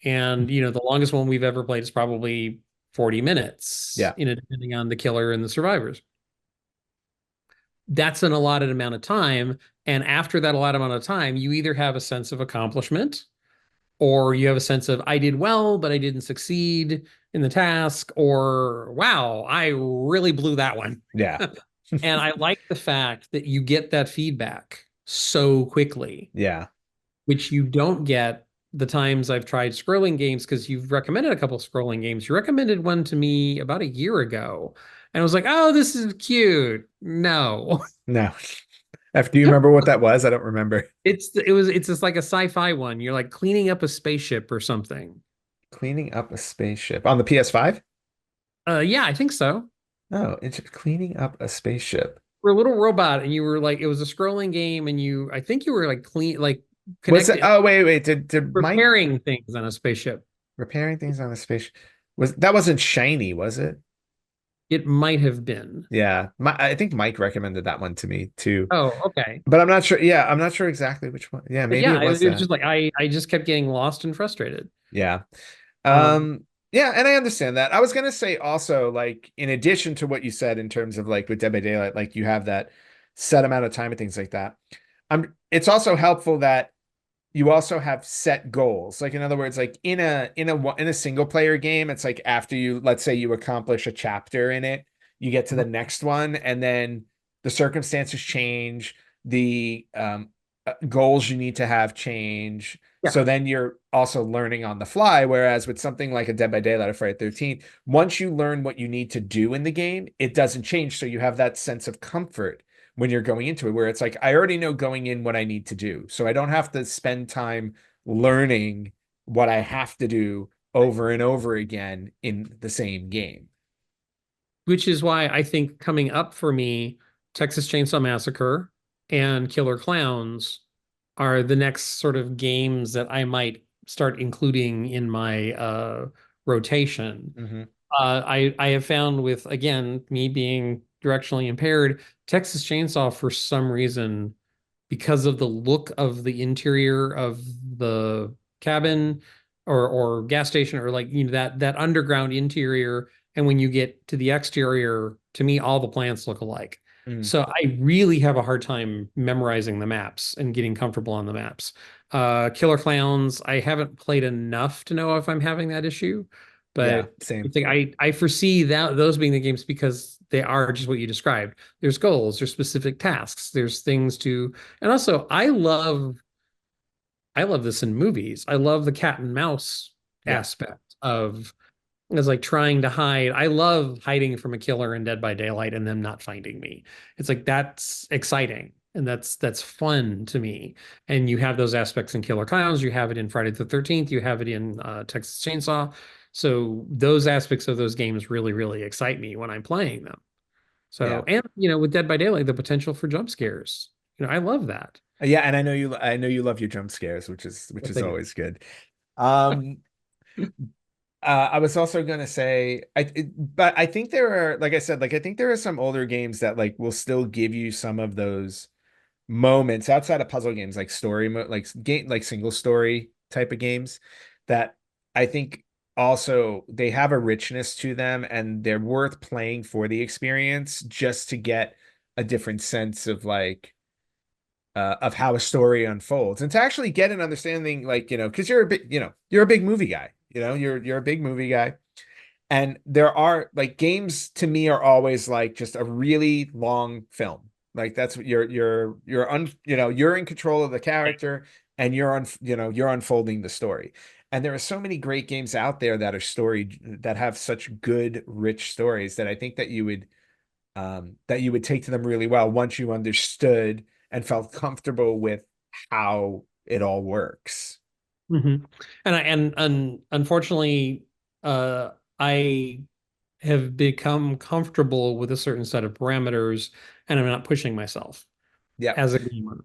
Speaker 2: And, the longest one we've ever played is probably 40 minutes,
Speaker 1: Yeah.
Speaker 2: depending on the killer and the survivors. That's an allotted amount of time. And after that allotted amount of time, you either have a sense of accomplishment or you have a sense of I did well, but I didn't succeed in the task, or wow, I really blew that one.
Speaker 1: Yeah.
Speaker 2: And I like the fact that you get that feedback so quickly,
Speaker 1: Yeah.
Speaker 2: which you don't get the times I've tried scrolling games, because you've recommended a couple of scrolling games. You recommended one to me about a year ago, and I was like, oh, this is cute. No.
Speaker 1: No. Do you remember what that was? I don't remember.
Speaker 2: It's just like a sci-fi one. You're like cleaning up a spaceship or something.
Speaker 1: Cleaning up a spaceship on the PS5?
Speaker 2: Yeah, I think so.
Speaker 1: Oh, it's cleaning up a spaceship.
Speaker 2: We're a little robot, and you were like, it was a scrolling game, and I think you were like
Speaker 1: Was it?
Speaker 2: connected,
Speaker 1: Oh, wait. Did Mike
Speaker 2: repairing things on a spaceship.
Speaker 1: repairing things on a spaceship? That wasn't shiny, was it?
Speaker 2: It might have been.
Speaker 1: Yeah. I think Mike recommended that one to me too.
Speaker 2: Oh, okay.
Speaker 1: But I'm not sure. Yeah, I'm not sure exactly which one. Yeah,
Speaker 2: But
Speaker 1: maybe
Speaker 2: yeah,
Speaker 1: it was
Speaker 2: it was
Speaker 1: that.
Speaker 2: just like I just kept getting lost and frustrated.
Speaker 1: Yeah.
Speaker 2: Um,
Speaker 1: Yeah, and I understand that. I was gonna say also, like, in addition to what you said in terms of like with Dead by Daylight, like you have that set amount of time and things like that. It's also helpful that you also have set goals. Like in other words, like in a single player game, it's like after you, let's say you accomplish a chapter in it, you get to the next one, and then the circumstances change, the goals you need to have change.
Speaker 2: yeah,
Speaker 1: So then you're also learning on the fly. Whereas with something like a Dead by Daylight or Friday 13th, once you learn what you need to do in the game, it doesn't change. So you have that sense of comfort when you're going into it, where it's like, I already know going in what I need to do. So I don't have to spend time learning what I have to do over and over again in the same game.
Speaker 2: which is why I think coming up for me, Texas Chainsaw Massacre and Killer Clowns are the next sort of games that I might start including in my rotation.
Speaker 1: Hmm.
Speaker 2: I have found with, again, me being directionally impaired, Texas Chainsaw for some reason, because of the look of the interior of the cabin or gas station, or like, that underground interior, and when you get to the exterior, to me all the plants look alike.
Speaker 1: Mm.
Speaker 2: So I really have a hard time memorizing the maps and getting comfortable on the maps. Killer Clowns, I haven't played enough to know if I'm having that issue,
Speaker 1: Yeah,
Speaker 2: but I
Speaker 1: same.
Speaker 2: think I foresee that those being the games, because they are just what you described. There's goals, there's specific tasks, there's things to, and also I love this in movies. I love the cat and mouse
Speaker 1: Yeah.
Speaker 2: aspect of, is like trying to hide. I love hiding from a killer in Dead by Daylight and them not finding me. It's like that's exciting and that's fun to me. And you have those aspects in Killer Clowns. You have it in Friday the 13th. You have it in Texas Chainsaw. So those aspects of those games really, really excite me when I'm playing them. So,
Speaker 1: Yeah.
Speaker 2: and with Dead by Daylight, the potential for jump scares. I love that.
Speaker 1: Yeah, and I know you love your jump scares, which
Speaker 2: Yes,
Speaker 1: is
Speaker 2: I do.
Speaker 1: always good. Um I was also gonna say, but I think there are, like I said, like I think there are some older games that like will still give you some of those moments outside of puzzle games, like like game, like single story type of games, that I think also they have a richness to them, and they're worth playing for the experience, just to get a different sense of how a story unfolds, and to actually get an understanding, like, because you're a big movie guy, you're a big movie guy. And there are, like, games to me are always like just a really long film. Like that's what you're in control of the character, and you're unfolding the story. And there are so many great games out there that have such good, rich stories, that I think that you would take to them really well once you understood and felt comfortable with how it all works.
Speaker 2: Hmm. And unfortunately, uh, I have become comfortable with a certain set of parameters, and I'm not pushing myself
Speaker 1: Yep.
Speaker 2: as a gamer.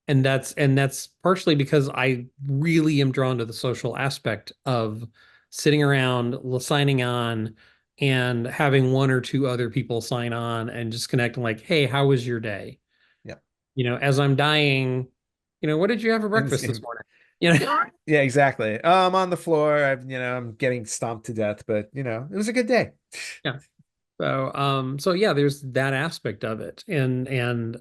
Speaker 2: And that's partially because I really am drawn to the social aspect of sitting around, signing on, and having one or two other people sign on and just connecting like, hey, how was your day?
Speaker 1: Yep.
Speaker 2: As I'm dying, what did you have for
Speaker 1: In this
Speaker 2: breakfast this
Speaker 1: game.
Speaker 2: morning? You know?
Speaker 1: Yeah, exactly. I'm on the floor. I'm getting stomped to death, but it was a good day.
Speaker 2: Yeah. So yeah, there's that aspect of it. And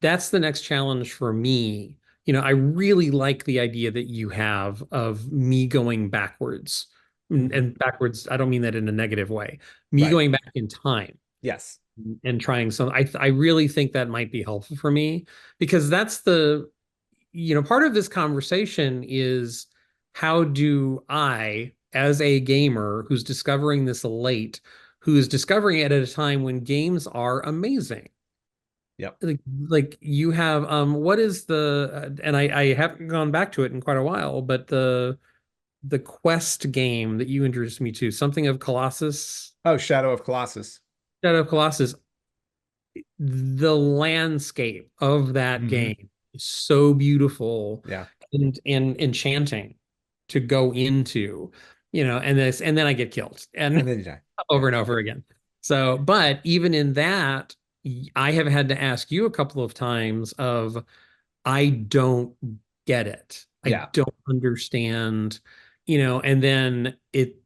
Speaker 2: that's the next challenge for me. I really like the idea that you have of me going backwards. And
Speaker 1: Hmm.
Speaker 2: and backwards, I don't mean that in a negative way. Me
Speaker 1: Right.
Speaker 2: going back in time
Speaker 1: Yes.
Speaker 2: and trying some I really think that might be helpful for me because that's part of this conversation is how do I, as a gamer who's discovering this late, who's discovering it at a time when games are amazing.
Speaker 1: Yep.
Speaker 2: Like you have what is and I haven't gone back to it in quite a while, but the quest game that you introduced me to, something of Colossus,
Speaker 1: Oh, Shadow of Colossus.
Speaker 2: Shadow of Colossus, the landscape of that
Speaker 1: Hmm.
Speaker 2: game is so beautiful
Speaker 1: Yeah.
Speaker 2: and enchanting to go into, and then I get killed
Speaker 1: And
Speaker 2: and
Speaker 1: then you die.
Speaker 2: over
Speaker 1: Yeah.
Speaker 2: and over again. So, but even in that, I have had to ask you a couple of times of I don't get it. I
Speaker 1: Yeah.
Speaker 2: don't understand, and then it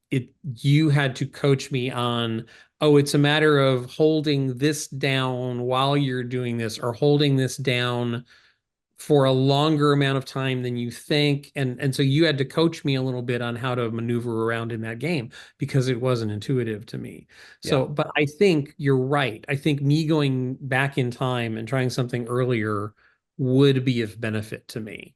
Speaker 2: you had to coach me on, oh, it's a matter of holding this down while you're doing this or holding this down for a longer amount of time than you think. And so you had to coach me a little bit on how to maneuver around in that game because it wasn't intuitive to me.
Speaker 1: Yeah.
Speaker 2: So, but I think you're right. I think me going back in time and trying something earlier would be of benefit to me.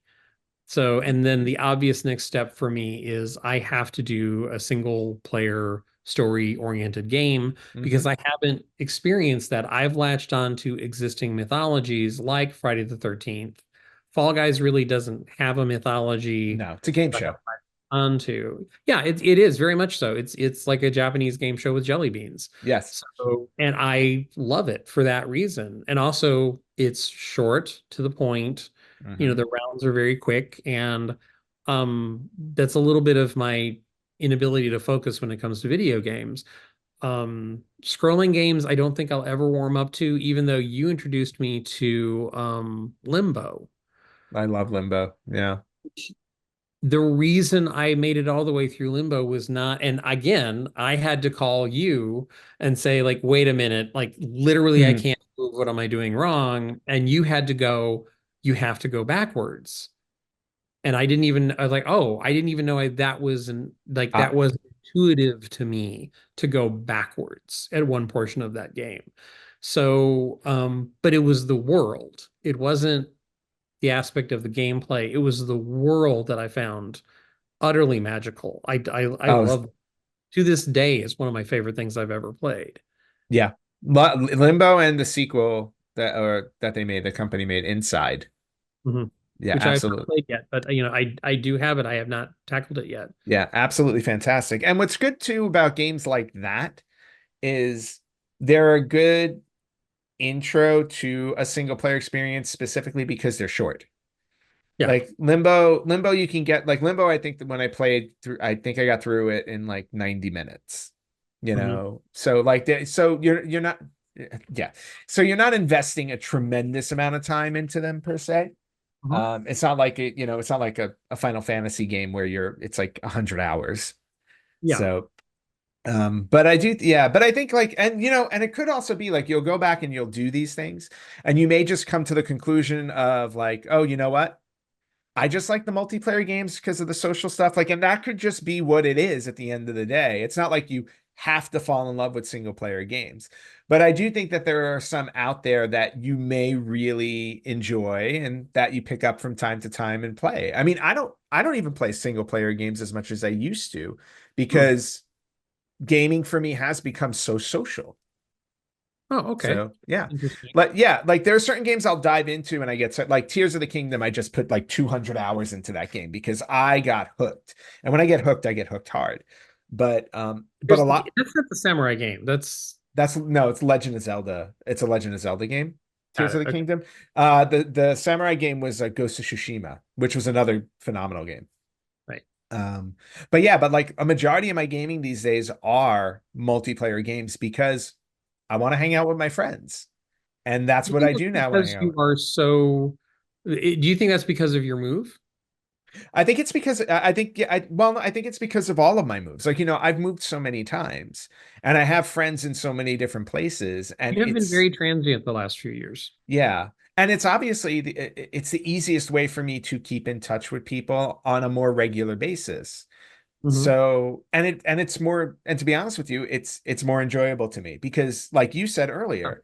Speaker 2: So, and then the obvious next step for me is I have to do a single player story oriented game because
Speaker 1: Hmm.
Speaker 2: I haven't experienced that. I've latched on to existing mythologies like Friday the 13th. Fall Guys really doesn't have a mythology
Speaker 1: No, it's a game
Speaker 2: that I
Speaker 1: show.
Speaker 2: have onto. Yeah, it is very much so. It's like a Japanese game show with jelly beans.
Speaker 1: Yes.
Speaker 2: So, and I love it for that reason. And also it's short to the point.
Speaker 1: Hmm.
Speaker 2: The rounds are very quick and that's a little bit of my inability to focus when it comes to video games. Scrolling games, I don't think I'll ever warm up to, even though you introduced me to Limbo.
Speaker 1: I love Limbo. Yeah.
Speaker 2: The reason I made it all the way through Limbo was not, and again, I had to call you and say, like, wait a minute, like, literally, I
Speaker 1: Hmm.
Speaker 2: can't move. What am I doing wrong? And you had to go, you have to go backwards. And I was like, oh, I didn't even know
Speaker 1: Uh,
Speaker 2: that was intuitive to me to go backwards at one portion of that game. So, but it was the world. It wasn't the aspect of the gameplay. It was the world that I found utterly magical. I
Speaker 1: oh,
Speaker 2: love to this day is one of my favorite things I've ever played.
Speaker 1: yeah. Limbo and the sequel that they made, the company made Inside.
Speaker 2: Mhm.
Speaker 1: Yeah,
Speaker 2: Which I have not
Speaker 1: absolutely.
Speaker 2: played yet, but I do have it. I have not tackled it yet.
Speaker 1: Yeah, absolutely fantastic. And what's good too about games like that is they're a good intro to a single player experience specifically because they're short.
Speaker 2: Yeah.
Speaker 1: Like Limbo you can get like Limbo, I think that when I played through, I think I got through it in like 90 minutes.
Speaker 2: Hmm.
Speaker 1: So like so you're not yeah. So you're not investing a tremendous amount of time into them per se.
Speaker 2: Uh-huh.
Speaker 1: It's not like it's not like a Final Fantasy game where it's like 100 hours.
Speaker 2: Yeah.
Speaker 1: So but I do, yeah, but I think like, and it could also be like you'll go back and you'll do these things, and you may just come to the conclusion of like, oh, you know what? I just like the multiplayer games because of the social stuff. Like, and that could just be what it is at the end of the day. It's not like you have to fall in love with single player games. But I do think that there are some out there that you may really enjoy and that you pick up from time to time and play. I mean, I don't even play single player games as much as I used to
Speaker 2: Hmm.
Speaker 1: because gaming for me has become so social.
Speaker 2: Oh, okay.
Speaker 1: So yeah,
Speaker 2: Interesting.
Speaker 1: but yeah, like there are certain games I'll dive into and I get like Tears of the Kingdom. I just put like 200 hours into that game because I got hooked. And when I get hooked hard. But a lot
Speaker 2: That's not the samurai game. That's
Speaker 1: that's no, it's Legend of Zelda. It's a Legend of Zelda game.
Speaker 2: got
Speaker 1: Tears of
Speaker 2: it.
Speaker 1: the
Speaker 2: Okay.
Speaker 1: Kingdom. The samurai game was Ghost of Tsushima, which was another phenomenal game.
Speaker 2: Right.
Speaker 1: Um, but yeah, but like a majority of my gaming these days are multiplayer games because I want to hang out with my friends. And that's
Speaker 2: Do you
Speaker 1: what I
Speaker 2: think that's
Speaker 1: do now when I
Speaker 2: because
Speaker 1: hang
Speaker 2: you
Speaker 1: out.
Speaker 2: are so, do you think that's because of your move?
Speaker 1: I think it's because I think yeah, I think it's because of all of my moves. Like, I've moved so many times and I have friends in so many different places and
Speaker 2: You have been
Speaker 1: it's
Speaker 2: very transient the last few years.
Speaker 1: yeah. And it's obviously it's the easiest way for me to keep in touch with people on a more regular basis.
Speaker 2: Hmm.
Speaker 1: So, and it's more, and to be honest with you, it's more enjoyable to me because like you said earlier,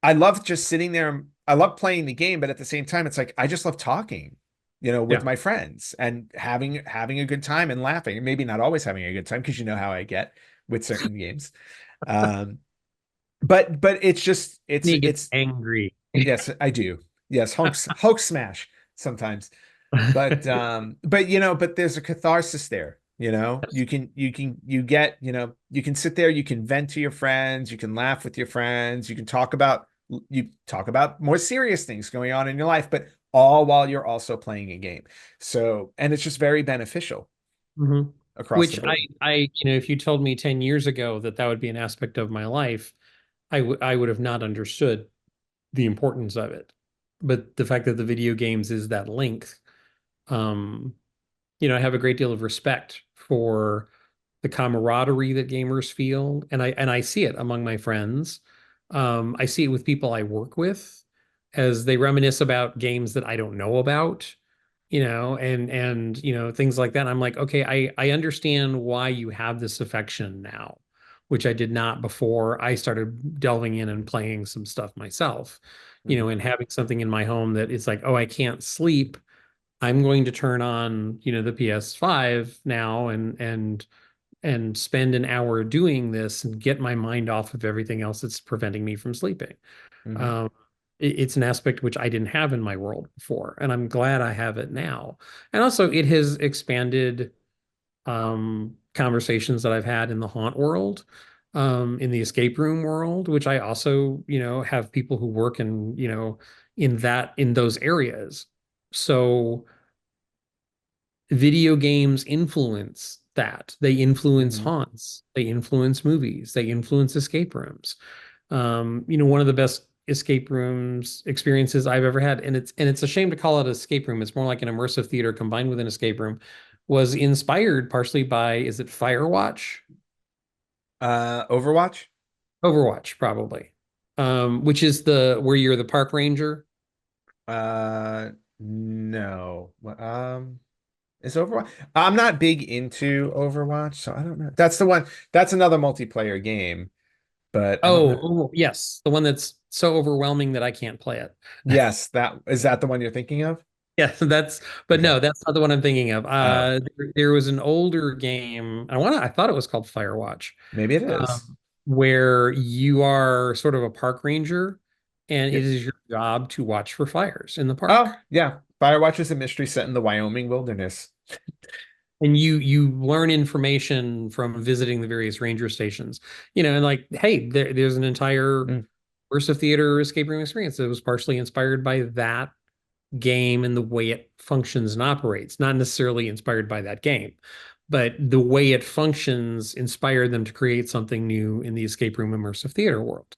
Speaker 1: I love just sitting there. I love playing the game, but at the same time, it's like I just love talking, with
Speaker 2: Yeah.
Speaker 1: my friends and having a good time and laughing. And maybe not always having a good time because you know how I get with certain games. Um, but it's just
Speaker 2: You get
Speaker 1: it's
Speaker 2: angry.
Speaker 1: yes, I do. Yes, Hulk smash sometimes. But there's a catharsis there. You can sit there, you can vent to your friends, you can laugh with your friends, you talk about more serious things going on in your life, but all while you're also playing a game. So, and it's just very beneficial
Speaker 2: Hmm.
Speaker 1: across the
Speaker 2: Which
Speaker 1: board.
Speaker 2: if you told me 10 years ago that that would be an aspect of my life, I would have not understood the importance of it. But the fact that the video games is that link, um, I have a great deal of respect for the camaraderie that gamers feel, and I see it among my friends. I see it with people I work with as they reminisce about games that I don't know about, and things like that. And I'm like, okay, I understand why you have this affection now, which I did not before I started delving in and playing some stuff myself,
Speaker 1: Mhm.
Speaker 2: and having something in my home that is like, oh, I can't sleep. I'm going to turn on, the PS5 now and spend an hour doing this and get my mind off of everything else that's preventing me from sleeping.
Speaker 1: Mhm.
Speaker 2: Um, it's an aspect which I didn't have in my world before, and I'm glad I have it now. And also, it has expanded conversations that I've had in the haunt world, in the escape room world, which I also, have people who work in those areas. So video games influence that. They influence
Speaker 1: Mhm.
Speaker 2: haunts, they influence movies, they influence escape rooms. One of the best escape rooms experiences I've ever had, and it's a shame to call it an escape room. It's more like an immersive theater combined with an escape room. Was inspired partially by, is it Firewatch?
Speaker 1: Overwatch?
Speaker 2: Overwatch, probably. Which is the where you're the park ranger.
Speaker 1: No. Is Overwatch? I'm not big into Overwatch, so I don't know. That's the one. That's another multiplayer game, but I don't know.
Speaker 2: Yes, the one that's so overwhelming that I can't play it.
Speaker 1: Yes, that the one you're thinking of?
Speaker 2: Yeah, but
Speaker 1: Okay.
Speaker 2: no, that's not the one I'm thinking of.
Speaker 1: Oh,
Speaker 2: There was an older game. I thought it was called Firewatch,
Speaker 1: maybe it is.
Speaker 2: where you are sort of a park ranger, and it
Speaker 1: Yep.
Speaker 2: is your job to watch for fires in the park.
Speaker 1: Oh, yeah. Firewatch is a mystery set in the Wyoming wilderness.
Speaker 2: And you learn information from visiting the various ranger stations, and like, hey, there's an entire
Speaker 1: Mm,
Speaker 2: immersive theater escape room experience that was partially inspired by that game and the way it functions and operates, not necessarily inspired by that game, but the way it functions inspired them to create something new in the escape room immersive theater world.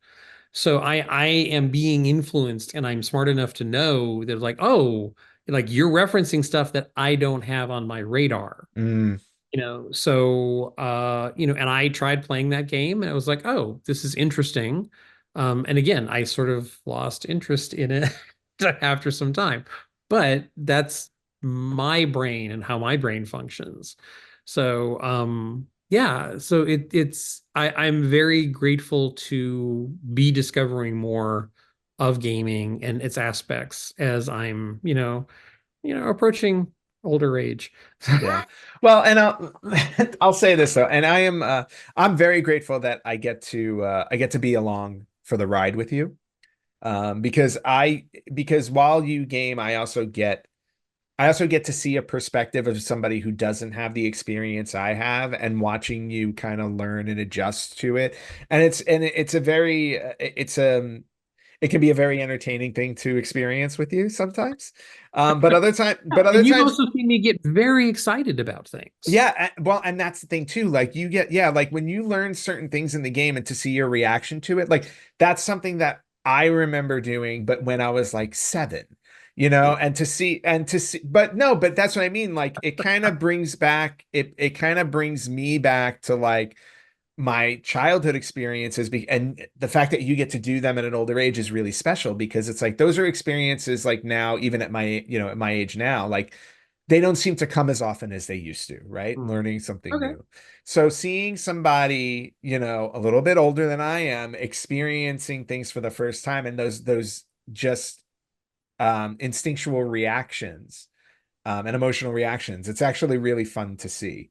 Speaker 2: So I am being influenced, and I'm smart enough to know that, like, oh, like you're referencing stuff that I don't have on my radar.
Speaker 1: mm,
Speaker 2: And I tried playing that game and I was like, oh, this is interesting. And again, I sort of lost interest in it after some time, but that's my brain and how my brain functions. So yeah, so I'm very grateful to be discovering more of gaming and its aspects as I'm, approaching older age.
Speaker 1: yeah. Well, and I'll say this though, and I'm very grateful that I get to be along for the ride with you. Because while you game, I also get to see a perspective of somebody who doesn't have the experience I have, and watching you kind of learn and adjust to it. And it's a very it can be a very entertaining thing to experience with you sometimes. But other
Speaker 2: And you've
Speaker 1: times,
Speaker 2: also seen me get very excited about things.
Speaker 1: yeah, well, and that's the thing too. Like you get, yeah, like when you learn certain things in the game and to see your reaction to it, like that's something that I remember doing, but when I was like 7,
Speaker 2: Yeah.
Speaker 1: and to see, but no, but that's what I mean. Like it kind of brings me back to like my childhood experiences, and the fact that you get to do them at an older age is really special, because it's like those are experiences like now, even at at my age now, like they don't seem to come as often as they used to, right?
Speaker 2: Mm.
Speaker 1: Learning something
Speaker 2: Okay.
Speaker 1: new. So seeing somebody, a little bit older than I am experiencing things for the first time, and those just instinctual reactions, and emotional reactions, it's actually really fun to see.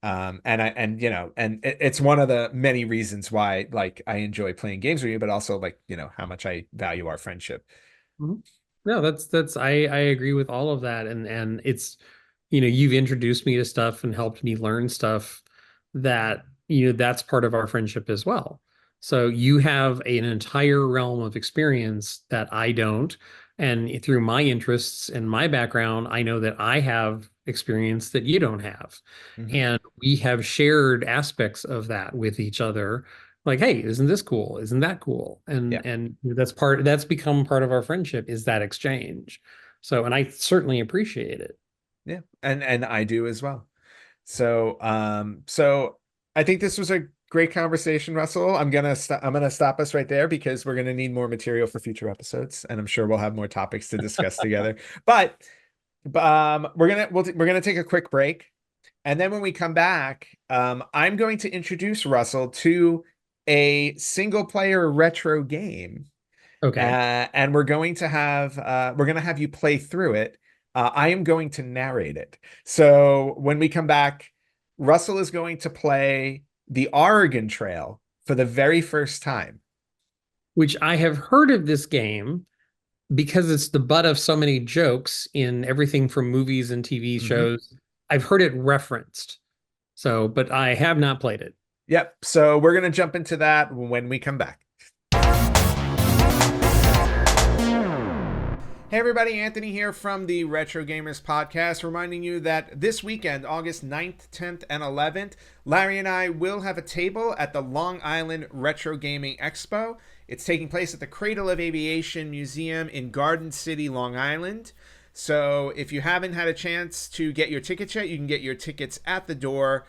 Speaker 1: It's one of the many reasons why like I enjoy playing games with you, but also like, how much I value our friendship.
Speaker 2: Mhm. No, that's I agree with all of that, and it's you've introduced me to stuff and helped me learn stuff that that's part of our friendship as well. So you have an entire realm of experience that I don't, and through my interests and my background, I know that I have experience that you don't have.
Speaker 1: Mhm.
Speaker 2: And we have shared aspects of that with each other, like, hey, isn't this cool, isn't that cool,
Speaker 1: Yeah.
Speaker 2: and that's become part of our friendship, is that exchange. So, and I certainly appreciate it.
Speaker 1: Yeah. And I do as well. So I think this was a great conversation, Russell. I'm gonna stop us right there, because we're gonna need more material for future episodes, and I'm sure we'll have more topics to discuss together. But we're gonna take a quick break, and then when we come back, I'm going to introduce Russell to a single player retro game,
Speaker 2: Okay.
Speaker 1: and we're going to have you play through it. I am going to narrate it. So when we come back, Russell is going to play the Oregon Trail for the very first time.
Speaker 2: Which I have heard of this game because it's the butt of so many jokes in everything from movies and TV
Speaker 1: Mhm.
Speaker 2: shows. I've heard it referenced. So, but I have not played it.
Speaker 1: Yep. So we're going to jump into that when we come back. Hey everybody, Anthony here from the Retro Gamers Podcast, reminding you that this weekend, August 9th, 10th, and 11th, Larry and I will have a table at the Long Island Retro Gaming Expo. It's taking place at the Cradle of Aviation Museum in Garden City, Long Island. So if you haven't had a chance to get your tickets yet, you can get your tickets at the door.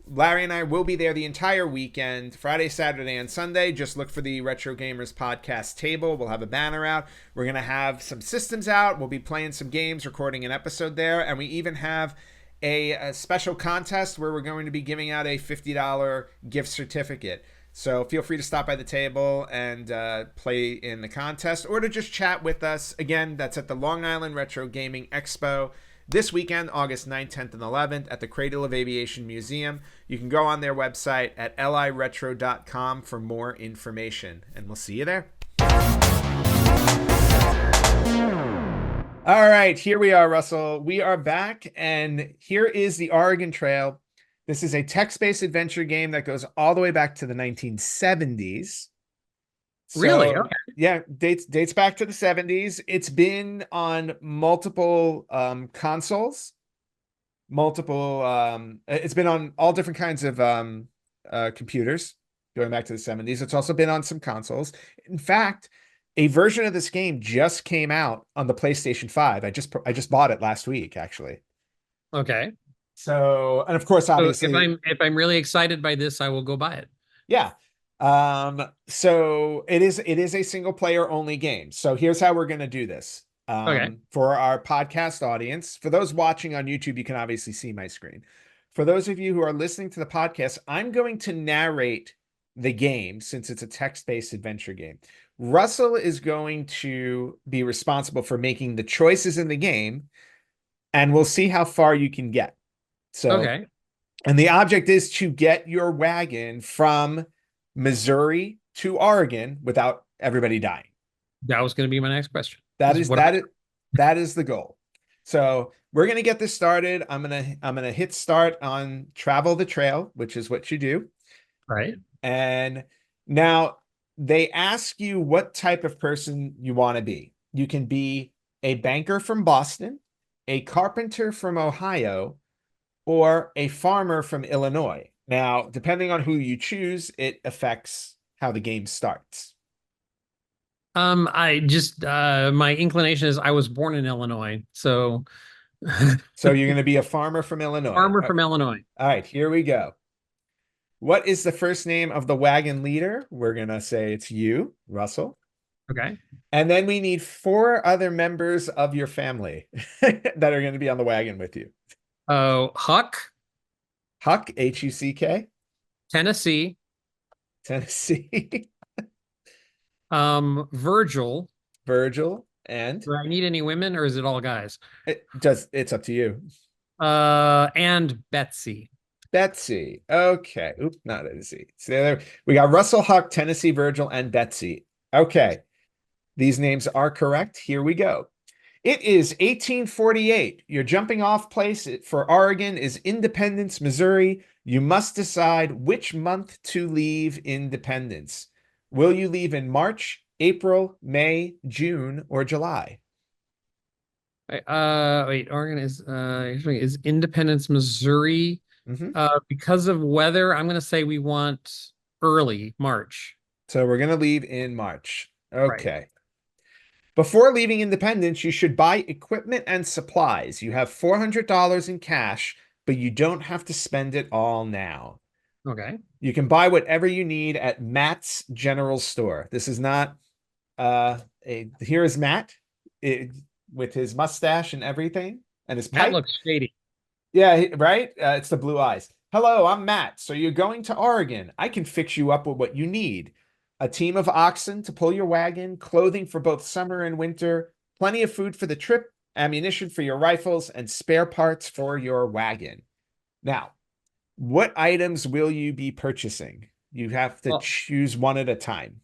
Speaker 1: Larry and I will be there the entire weekend, Friday, Saturday, and Sunday. Just look for the Retro Gamers Podcast table. We'll have a banner out. We're going to have some systems out. We'll be playing some games, recording an episode there. And we even have a special contest where we're going to be giving out a $50 gift certificate. So feel free to stop by the table and play in the contest, or to just chat with us. Again, that's at the Long Island Retro Gaming Expo this weekend, August 9th, 10th, and 11th, at the Cradle of Aviation Museum. You can go on their website at liretro.com for more information, and we'll see you there. All right, here we are, Russell. We are back, and here is the Oregon Trail. This is a text-based adventure game that goes all the way back to the 1970s.
Speaker 2: Really?
Speaker 1: So yeah, dates back to the 70s. It's been on multiple consoles, it's been on all different kinds of computers going back to the 70s. It's also been on some consoles. In fact, a version of this game just came out on the PlayStation 5. I just bought it last week, actually.
Speaker 2: Okay.
Speaker 1: So, and of course,
Speaker 2: So
Speaker 1: obviously,
Speaker 2: if I'm really excited by this, I will go buy it.
Speaker 1: yeah. So it is a single player only game. So here's how we're going to do this.
Speaker 2: Okay.
Speaker 1: For our podcast audience, for those watching on YouTube, you can obviously see my screen. For those of you who are listening to the podcast, I'm going to narrate the game since it's a text-based adventure game. Russell is going to be responsible for making the choices in the game, and we'll see how far you can get. So,
Speaker 2: Okay.
Speaker 1: and the object is to get your wagon from Missouri to Oregon without everybody dying.
Speaker 2: That was going to be my next question.
Speaker 1: That
Speaker 2: Is
Speaker 1: is
Speaker 2: what are
Speaker 1: that is that is the goal. So we're gonna get this started. I'm gonna hit start on travel the trail, which is what you do.
Speaker 2: right?
Speaker 1: And now they ask you what type of person you want to be. You can be a banker from Boston, a carpenter from Ohio, or a farmer from Illinois. Now, depending on who you choose, it affects how the game starts.
Speaker 2: I just my inclination is I was born in Illinois, so
Speaker 1: So you're going to be a farmer from Illinois.
Speaker 2: farmer from Illinois.
Speaker 1: All right, here we go. What is the first name of the wagon leader? We're going to say it's you, Russell.
Speaker 2: Okay.
Speaker 1: And then we need four other members of your family that are going to be on the wagon with you.
Speaker 2: Oh, Huck,
Speaker 1: Huck, Huck,
Speaker 2: Tennessee,
Speaker 1: Tennessee,
Speaker 2: Virgil.
Speaker 1: Virgil, and
Speaker 2: Do I need any women or is it all guys?
Speaker 1: it's up to you.
Speaker 2: And Betsy.
Speaker 1: Betsy. Okay. Oop, not a Z. So there, we got Russell, Huck, Tennessee, Virgil, and Betsy. Okay. These names are correct. Here we go. It is 1848. Your jumping off place for Oregon is Independence, Missouri. You must decide which month to leave Independence. Will you leave in March, April, May, June, or July?
Speaker 2: Wait, Oregon is Independence, Missouri.
Speaker 1: Mhm.
Speaker 2: Because of weather, I'm gonna say we want early March.
Speaker 1: So we're going to leave in March.
Speaker 2: Right.
Speaker 1: Okay. Before leaving Independence, you should buy equipment and supplies. You have $400 in cash, but you don't have to spend it all now.
Speaker 2: Okay.
Speaker 1: You can buy whatever you need at Matt's General Store. This is not here is Matt it, with his mustache and everything and his
Speaker 2: That
Speaker 1: pipe.
Speaker 2: looks shady.
Speaker 1: Yeah, right? It's the blue eyes. Hello, I'm Matt. So you're going to Oregon. I can fix you up with what you need. A team of oxen to pull your wagon, clothing for both summer and winter, plenty of food for the trip, ammunition for your rifles, and spare parts for your wagon. Now, what items will you be purchasing? You have to
Speaker 2: Well,
Speaker 1: choose one at a time.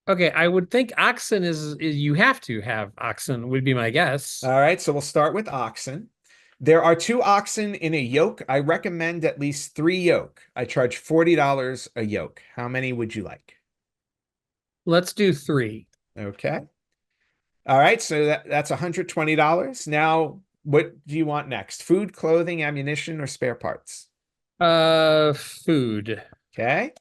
Speaker 2: okay, I would think oxen is you have to have oxen would be my
Speaker 1: All
Speaker 2: guess.
Speaker 1: right, so we'll start with oxen. There are two oxen in a yoke. I recommend at least three yoke. I charge $40 a yoke. How many would you like?
Speaker 2: Let's do three.
Speaker 1: Okay. All right, so that's $120. Now, what do you want next? Food, clothing, ammunition, or spare parts?
Speaker 2: Food.
Speaker 1: Okay.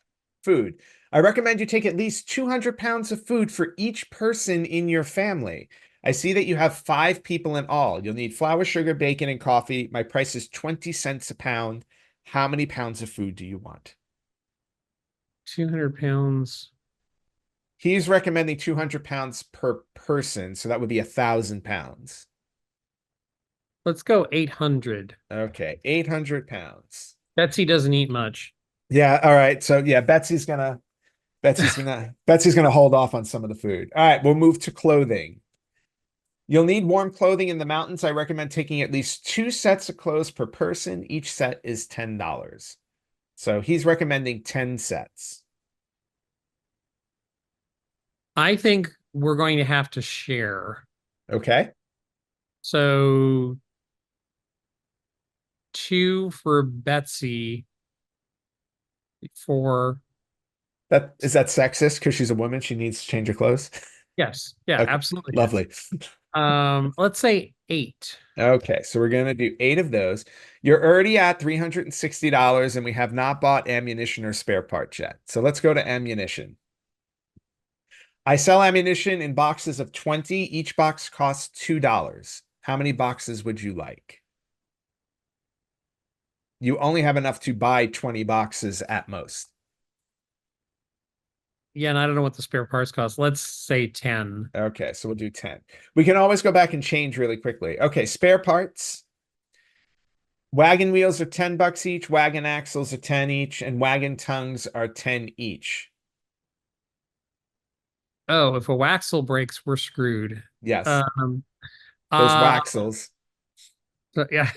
Speaker 1: Food. I recommend you take at least 200 pounds of food for each person in your family. I see that you have five people in all. You'll need flour, sugar, bacon, and coffee. My price is 20 cents a pound. How many pounds of food do you want?
Speaker 2: 200 pounds.
Speaker 1: He's recommending 200 pounds per person, so that would be 1,000 pounds.
Speaker 2: Let's go 800.
Speaker 1: Okay, 800 pounds.
Speaker 2: Betsy doesn't eat much.
Speaker 1: Yeah, all right. So yeah, Betsy's gonna hold off on some of the food. All right, we'll move to clothing. You'll need warm clothing in the mountains. I recommend taking at least two sets of clothes per person. Each set is $10. So he's recommending 10 sets.
Speaker 2: I think we're going to have to share.
Speaker 1: Okay.
Speaker 2: So two for Betsy, for
Speaker 1: That sexist because she's a woman, she needs to change her clothes.
Speaker 2: yes, yeah,
Speaker 1: Okay,
Speaker 2: absolutely.
Speaker 1: lovely.
Speaker 2: Let's say eight.
Speaker 1: Okay, so we're gonna do eight of those. You're already at $360, and we have not bought ammunition or spare parts yet. So let's go to ammunition. I sell ammunition in boxes of 20. Each box costs $2. How many boxes would you like? You only have enough to buy 20 boxes at most.
Speaker 2: Yeah, and I don't know what the spare parts cost. Let's say 10.
Speaker 1: Okay, so we'll do 10. We can always go back and change really quickly. Okay, spare parts. Wagon wheels are $10 each, wagon axles are 10 each, and wagon tongues are 10 each.
Speaker 2: Oh, if a waxle breaks, we're screwed.
Speaker 1: Yes,
Speaker 2: Um,
Speaker 1: those
Speaker 2: uh,
Speaker 1: waxels.
Speaker 2: so, yeah.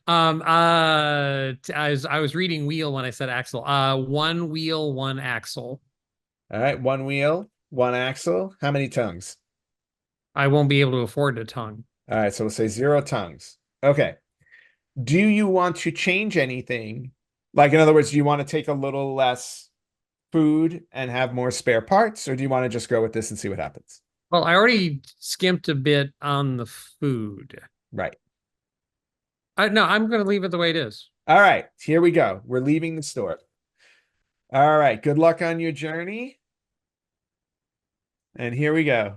Speaker 2: I was reading wheel when I said axle. One wheel, one axle.
Speaker 1: All right, one wheel, one axle. How many tongues?
Speaker 2: I won't be able to afford a tongue.
Speaker 1: All right, so we'll say zero tongues. Okay. Do you want to change anything? Like, in other words, do you want to take a little less food and have more spare parts, or do you want to just go with this and see what happens?
Speaker 2: Well, I already skimped a bit on the food.
Speaker 1: Right.
Speaker 2: No, I'm going to leave it the way it is.
Speaker 1: All right, here we go. We're leaving the store. All right, good luck on your journey. And here we go.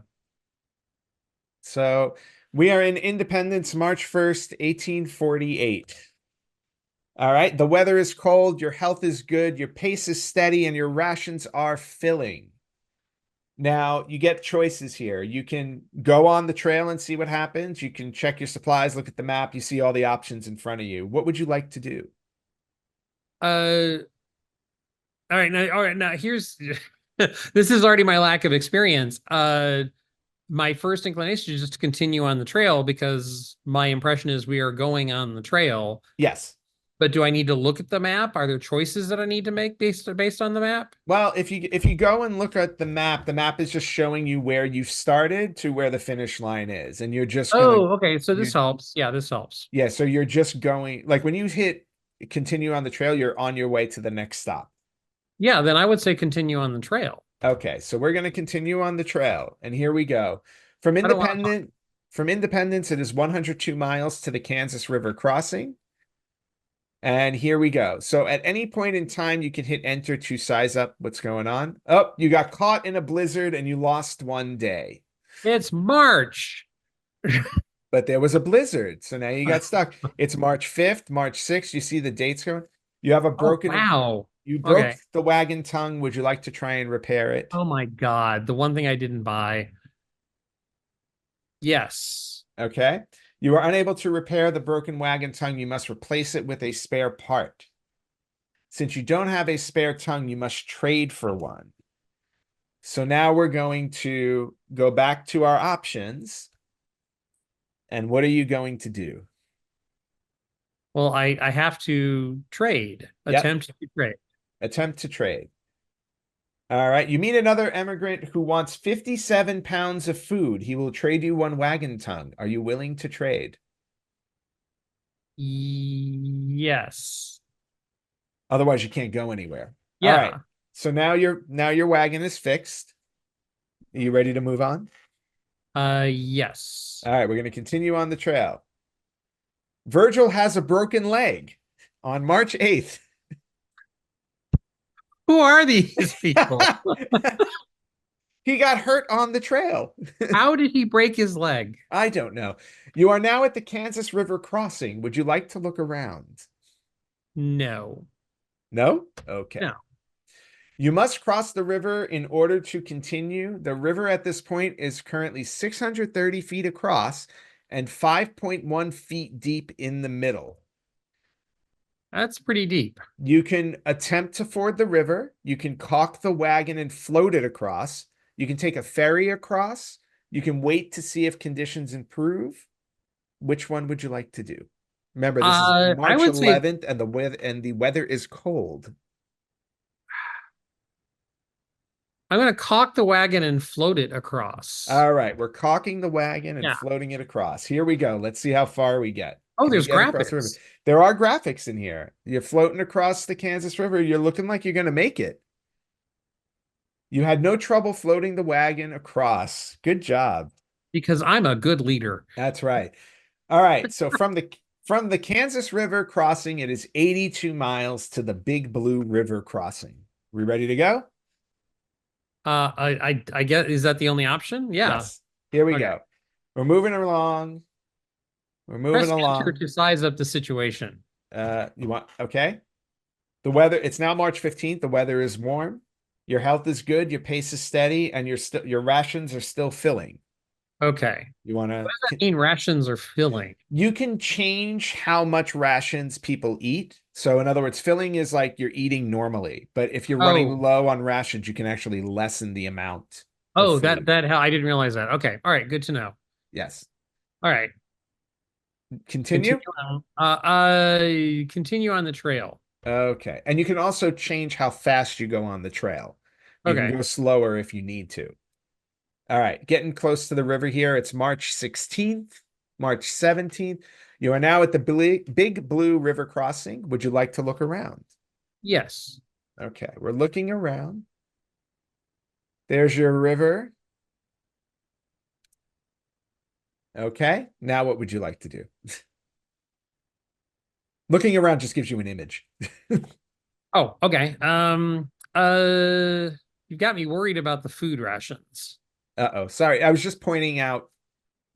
Speaker 1: So we are in Independence, March 1st, 1848. All right, the weather is cold, your health is good, your pace is steady, and your rations are filling. Now, you get choices here. You can go on the trail and see what happens. You can check your supplies, look at the map. You see all the options in front of you. What would you like to do?
Speaker 2: Uh, all right, now here's this is already my lack of experience. My first inclination is just to continue on the trail because my impression is we are going on the trail.
Speaker 1: Yes.
Speaker 2: But do I need to look at the map? Are there choices that I need to make based on the map?
Speaker 1: Well, if you go and look at the map is just showing you where you've started to where the finish line is, and you're just gonna
Speaker 2: Oh, okay. So this
Speaker 1: you
Speaker 2: helps. Yeah, this helps.
Speaker 1: yeah, so you're just going like when you hit continue on the trail, you're on your way to the next stop.
Speaker 2: Yeah, then I would say continue on the trail.
Speaker 1: Okay, so we're going to continue on the trail, and here we go. From
Speaker 2: I don't want to.
Speaker 1: Independent, from Independence, it is 102 miles to the Kansas River crossing. And here we go. So at any point in time, you can hit enter to size up what's going on. Oh, you got caught in a blizzard and you lost one day.
Speaker 2: It's March.
Speaker 1: But there was a blizzard, so now you got stuck. It's March 5th, March 6th. You see the dates going. You have a
Speaker 2: Oh,
Speaker 1: broken,
Speaker 2: wow.
Speaker 1: you broke
Speaker 2: Okay.
Speaker 1: the wagon tongue. Would you like to try and repair it?
Speaker 2: Oh my God. The one thing I didn't buy. Yes.
Speaker 1: Okay. You are unable to repair the broken wagon tongue. You must replace it with a spare part. Since you don't have a spare tongue, you must trade for one. So now we're going to go back to our options. And what are you going to do?
Speaker 2: Well, I have to trade,
Speaker 1: Yep.
Speaker 2: attempt to trade.
Speaker 1: Attempt to trade. All right. You meet another immigrant who wants 57 pounds of food. He will trade you one wagon tongue. Are you willing to trade?
Speaker 2: Yes.
Speaker 1: Otherwise, you can't go anywhere. All right.
Speaker 2: Yeah.
Speaker 1: So now your wagon is fixed. Are you ready to move on?
Speaker 2: Yes.
Speaker 1: All right, we're going to continue on the trail. Virgil has a broken leg on March 8th.
Speaker 2: Who are these people?
Speaker 1: He got hurt on the trail.
Speaker 2: How did he break his leg?
Speaker 1: I don't know. You are now at the Kansas River crossing. Would you like to look around?
Speaker 2: No.
Speaker 1: No? Okay.
Speaker 2: No.
Speaker 1: You must cross the river in order to continue. The river at this point is currently 630 feet across and 5.1 feet deep in the middle.
Speaker 2: That's pretty deep.
Speaker 1: You can attempt to ford the river. You can caulk the wagon and float it across. You can take a ferry across. You can wait to see if conditions improve. Which one would you like to do? Remember, this is
Speaker 2: I
Speaker 1: March
Speaker 2: would say
Speaker 1: 11th and the weather is cold.
Speaker 2: I'm going to caulk the wagon and float it across.
Speaker 1: All right, we're caulking the wagon and
Speaker 2: Yeah.
Speaker 1: floating it across. Here we go. Let's see how far we get.
Speaker 2: Oh,
Speaker 1: Can we
Speaker 2: there's
Speaker 1: get across the river?
Speaker 2: graphics.
Speaker 1: There are graphics in here. You're floating across the Kansas River. You're looking like you're going to make it. You had no trouble floating the wagon across. Good job.
Speaker 2: Because I'm a good leader.
Speaker 1: That's right. All right. So from the Kansas River crossing, it is 82 miles to the Big Blue River crossing. We ready to go?
Speaker 2: I get, is that the only option? Yeah.
Speaker 1: Yes. Here we
Speaker 2: Okay.
Speaker 1: go. We're moving along. We're moving
Speaker 2: Press enter
Speaker 1: along.
Speaker 2: to size up the situation.
Speaker 1: You want okay? The weather, it's now March 15th. The weather is warm. Your health is good, your pace is steady, and your rations are still filling.
Speaker 2: Okay.
Speaker 1: You want
Speaker 2: What
Speaker 1: to
Speaker 2: does that mean rations are filling?
Speaker 1: you can change how much rations people eat. So in other words, filling is like you're eating normally, but if you're running
Speaker 2: Oh,
Speaker 1: low on rations, you can actually lessen the amount of
Speaker 2: oh,
Speaker 1: food.
Speaker 2: that how I didn't realize that. Okay. All right, good to know.
Speaker 1: Yes.
Speaker 2: All right.
Speaker 1: Continue.
Speaker 2: Continue on. Continue on the trail.
Speaker 1: Okay. And you can also change how fast you go on the trail. You can
Speaker 2: Okay.
Speaker 1: go slower if you need to. All right, getting close to the river here. It's March 16th, March 17th. You are now at the Big Blue River crossing. Would you like to look around?
Speaker 2: Yes.
Speaker 1: Okay, we're looking around. There's your river. Okay, now what would you like to do? Looking around just gives you an image.
Speaker 2: Oh, okay. You got me worried about the food rations.
Speaker 1: Uh-oh, sorry. I was just pointing out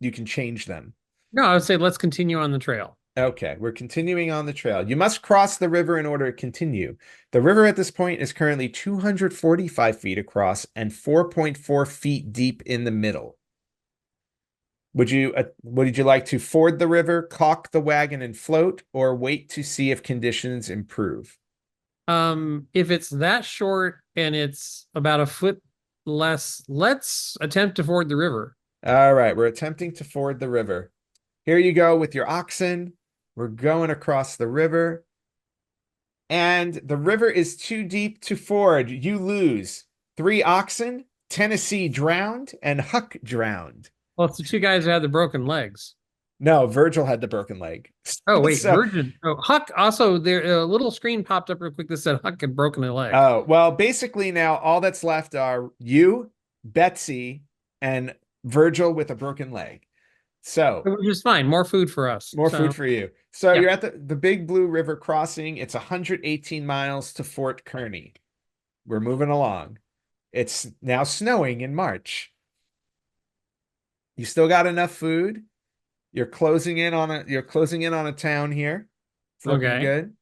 Speaker 1: you can change them.
Speaker 2: No, I would say let's continue on the trail.
Speaker 1: Okay, we're continuing on the trail. You must cross the river in order to continue. The river at this point is currently 245 feet across and 4.4 feet deep in the middle. Would you like to ford the river, caulk the wagon and float, or wait to see if conditions improve?
Speaker 2: If it's that short and it's about a foot less, let's attempt to ford the river.
Speaker 1: All right, we're attempting to ford the river. Here you go with your oxen. We're going across the river. And the river is too deep to ford. You lose. 3 oxen, Tennessee drowned, and Huck drowned.
Speaker 2: Well, it's the two guys who had the broken legs.
Speaker 1: No, Virgil had the broken leg.
Speaker 2: Oh, wait,
Speaker 1: So,
Speaker 2: Virgin. Oh, Huck also there a little screen popped up real quick that said Huck had broken a leg.
Speaker 1: oh, well, basically now all that's left are you, Betsy, and Virgil with a broken leg. So,
Speaker 2: Which is fine. More food for us.
Speaker 1: more
Speaker 2: So
Speaker 1: food for you. So
Speaker 2: yeah.
Speaker 1: you're at the Big Blue River crossing. It's 118 miles to Fort Kearny. We're moving along. It's now snowing in March. You still got enough food. You're closing in on a town here. It's looking
Speaker 2: Okay.
Speaker 1: good.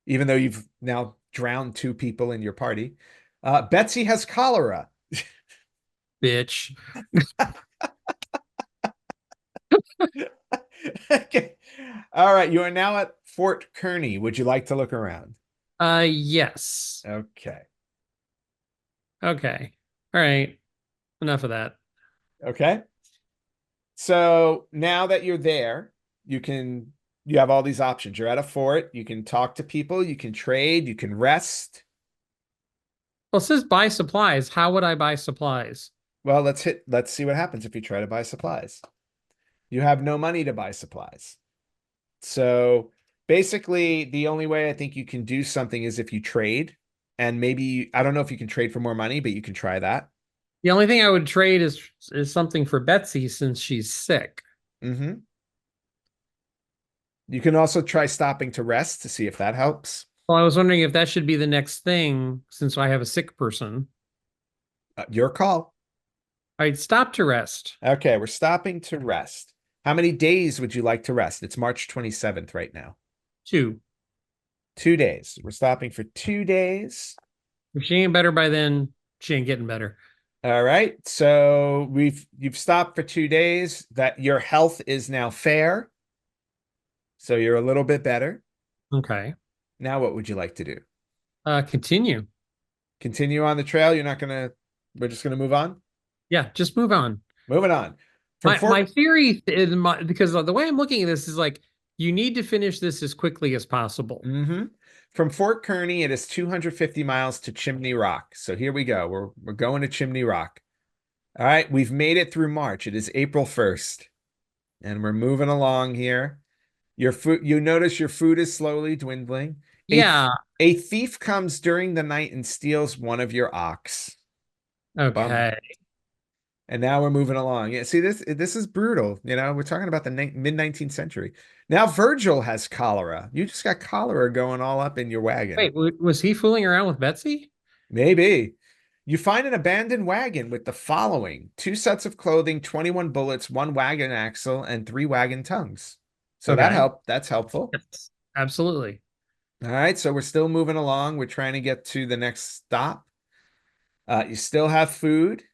Speaker 1: Even though you've now drowned 2 people in your party. Betsy has cholera.
Speaker 2: Bitch.
Speaker 1: Okay. All right, you are now at Fort Kearny. Would you like to look around?
Speaker 2: Yes.
Speaker 1: Okay.
Speaker 2: Okay. All right. Enough of that.
Speaker 1: Okay. So now that you're there, you have all these options. You're at a fort, you can talk to people, you can trade, you can rest.
Speaker 2: Well, it says buy supplies. How would I buy supplies?
Speaker 1: Well, let's see what happens if you try to buy supplies. You have no money to buy supplies. So basically, the only way I think you can do something is if you trade. And maybe, I don't know if you can trade for more money, but you can try that.
Speaker 2: The only thing I would trade is something for Betsy since she's sick.
Speaker 1: Hmm. You can also try stopping to rest to see if that helps.
Speaker 2: Well, I was wondering if that should be the next thing since I have a sick person.
Speaker 1: Your call.
Speaker 2: I'd stop to rest.
Speaker 1: Okay, we're stopping to rest. How many days would you like to rest? It's March 27th right now.
Speaker 2: 2.
Speaker 1: 2 days. We're stopping for 2 days.
Speaker 2: If she ain't better by then, she ain't getting better.
Speaker 1: All right. So you've stopped for 2 days. That your health is now fair. So you're a little bit better.
Speaker 2: Okay.
Speaker 1: Now what would you like to do?
Speaker 2: Continue.
Speaker 1: Continue on the trail. We're just gonna move on.
Speaker 2: Yeah, just move on.
Speaker 1: Moving on. From
Speaker 2: My
Speaker 1: Fort
Speaker 2: theory is because the way I'm looking at this is like you need to finish this as quickly as possible.
Speaker 1: Mhm. From Fort Kearny, it is 250 miles to Chimney Rock. So here we go. We're going to Chimney Rock. All right, we've made it through March. It is April 1st, and we're moving along here. Your food, you notice your food is slowly dwindling.
Speaker 2: Yeah.
Speaker 1: A thief comes during the night and steals one of your ox. Bummer.
Speaker 2: Okay.
Speaker 1: And now we're moving along. Yeah, see this is brutal. We're talking about the mid-19th century. Now Virgil has cholera. You just got cholera going all up in your wagon.
Speaker 2: Wait, was he fooling around with Betsy?
Speaker 1: Maybe. You find an abandoned wagon with the following: 2 sets of clothing, 21 bullets, 1 wagon axle, and 3 wagon tongues. So
Speaker 2: Okay.
Speaker 1: that's helpful.
Speaker 2: Yes, absolutely.
Speaker 1: All right, so we're still moving along. We're trying to get to the next stop. You still have food.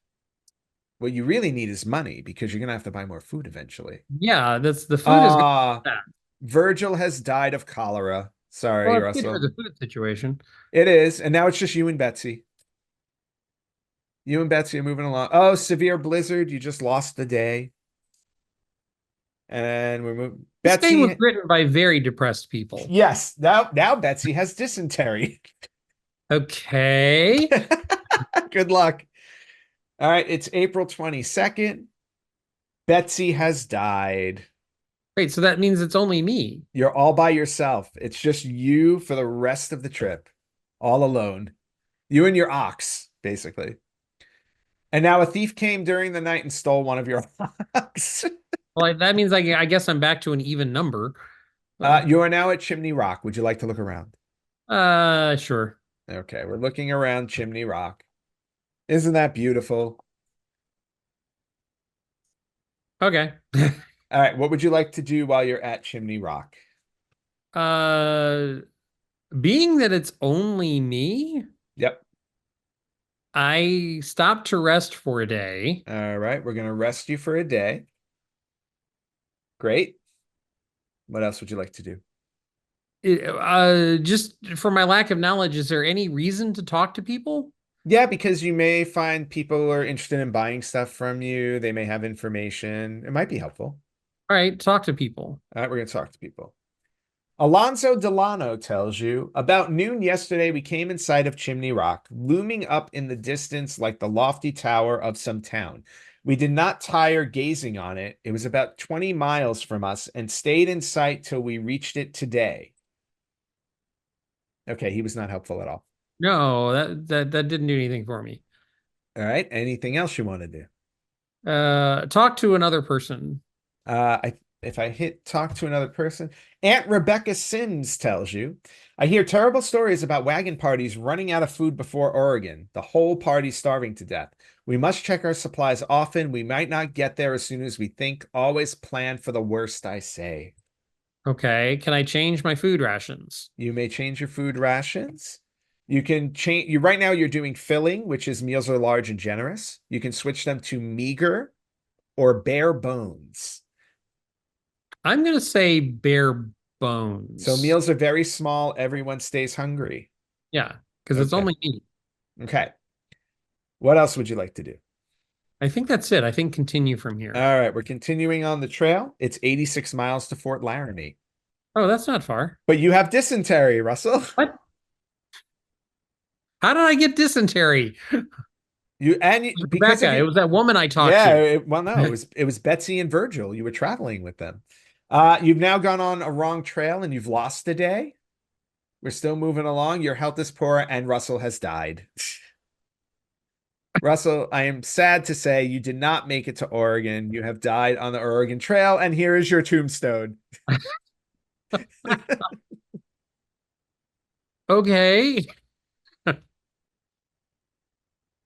Speaker 1: What you really need is money because you're gonna have to buy more food eventually.
Speaker 2: Yeah, that's the food is good. Yeah.
Speaker 1: Virgil has died of cholera.
Speaker 2: Well,
Speaker 1: Sorry,
Speaker 2: it's good for
Speaker 1: Russell.
Speaker 2: the food situation.
Speaker 1: It is, and now it's just you and Betsy. You and Betsy are moving along. Oh, severe blizzard. You just lost the day. And we're moving.
Speaker 2: This game was
Speaker 1: Betsy,
Speaker 2: written by very depressed people.
Speaker 1: yes. Now Betsy has dysentery.
Speaker 2: Okay.
Speaker 1: Good luck. All right, it's April 22nd. Betsy has died.
Speaker 2: Wait, so that means it's only me.
Speaker 1: You're all by yourself. It's just you for the rest of the trip, all alone. You and your ox, basically. And now a thief came during the night and stole one of your ox.
Speaker 2: Well, that means I guess I'm back to an even number.
Speaker 1: You are now at Chimney Rock. Would you like to look around?
Speaker 2: Sure.
Speaker 1: Okay, we're looking around Chimney Rock. Isn't that beautiful?
Speaker 2: Okay.
Speaker 1: All right, what would you like to do while you're at Chimney Rock?
Speaker 2: Uh, being that it's only me,
Speaker 1: Yep.
Speaker 2: I stopped to rest for a day.
Speaker 1: All right, we're gonna rest you for a day. Great. What else would you like to do?
Speaker 2: Just for my lack of knowledge, is there any reason to talk to people?
Speaker 1: Yeah, because you may find people are interested in buying stuff from you. They may have information. It might be helpful.
Speaker 2: All right, talk to people.
Speaker 1: All right, we're gonna talk to people. Alonzo Delano tells you about noon yesterday, we came in sight of Chimney Rock, looming up in the distance like the lofty tower of some town. We did not tire gazing on it. It was about 20 miles from us and stayed in sight till we reached it today. Okay, he was not helpful at all.
Speaker 2: No, that didn't do anything for me.
Speaker 1: All right, anything else you want to do?
Speaker 2: Talk to another person.
Speaker 1: If I hit talk to another person, Aunt Rebecca Sims tells you, I hear terrible stories about wagon parties running out of food before Oregon. The whole party's starving to death. We must check our supplies often. We might not get there as soon as we think. Always plan for the worst, I say.
Speaker 2: Okay, can I change my food rations?
Speaker 1: You may change your food rations. You can change you right now you're doing filling, which is meals are large and generous. You can switch them to meager or bare bones.
Speaker 2: I'm gonna say bare
Speaker 1: So
Speaker 2: bones.
Speaker 1: meals are very small. Everyone stays hungry.
Speaker 2: Yeah, because it's
Speaker 1: Okay.
Speaker 2: only me.
Speaker 1: Okay. What else would you like to do?
Speaker 2: I think that's it. I think continue from here.
Speaker 1: All right. We're continuing on the trail. It's 86 miles to Fort Laramie.
Speaker 2: Oh, that's not far.
Speaker 1: But you have dysentery, Russell.
Speaker 2: What? How did I get dysentery?
Speaker 1: Because of
Speaker 2: Rebecca, it
Speaker 1: you.
Speaker 2: was that woman I talked
Speaker 1: Yeah.
Speaker 2: to.
Speaker 1: Well, no, it was Betsy and Virgil. You were traveling with them. You've now gone on a wrong trail and you've lost a day. We're still moving along. Your health is poor and Russell has died. Russell, I am sad to say you did not make it to Oregon. You have died on the Oregon Trail, and here is your tombstone.
Speaker 2: Okay.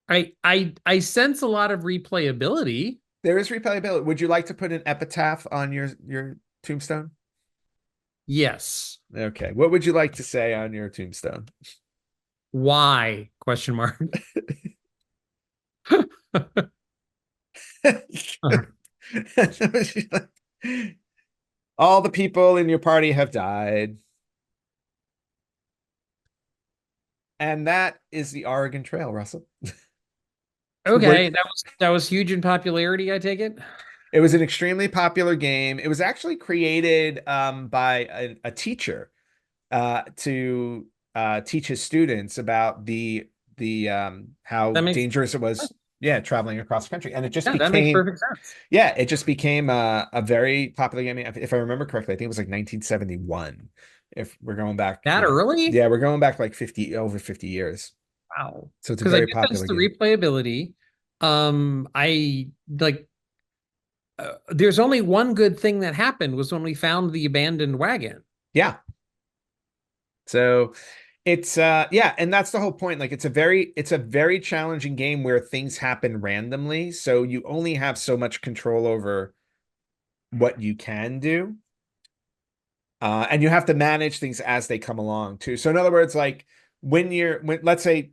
Speaker 2: I sense a lot of replayability.
Speaker 1: There is replayability. Would you like to put an epitaph on your tombstone?
Speaker 2: Yes.
Speaker 1: Okay. What would you like to say on your tombstone?
Speaker 2: Why? Question mark.
Speaker 1: All the people in your party have died. And that is the Oregon Trail, Russell. We're,
Speaker 2: Okay, that was huge in popularity, I take it.
Speaker 1: It was an extremely popular game. It was actually created by a teacher to teach his students about the how
Speaker 2: That makes
Speaker 1: dangerous it was, yeah, traveling across the country. And it just
Speaker 2: yeah, that makes
Speaker 1: became,
Speaker 2: perfect sense.
Speaker 1: yeah, it just became a very popular game. If I remember correctly, I think it was like 1971. If we're going back,
Speaker 2: That early?
Speaker 1: yeah, we're going back like 50 over 50 years.
Speaker 2: Wow.
Speaker 1: So it's a
Speaker 2: Because I
Speaker 1: very
Speaker 2: do sense
Speaker 1: popular
Speaker 2: the
Speaker 1: game.
Speaker 2: replayability. I like there's only one good thing that happened was when we found the abandoned wagon.
Speaker 1: Yeah. So it's yeah, and that's the whole point. Like it's a very challenging game where things happen randomly, so you only have so much control over what you can do. And you have to manage things as they come along too. So in other words, like when let's say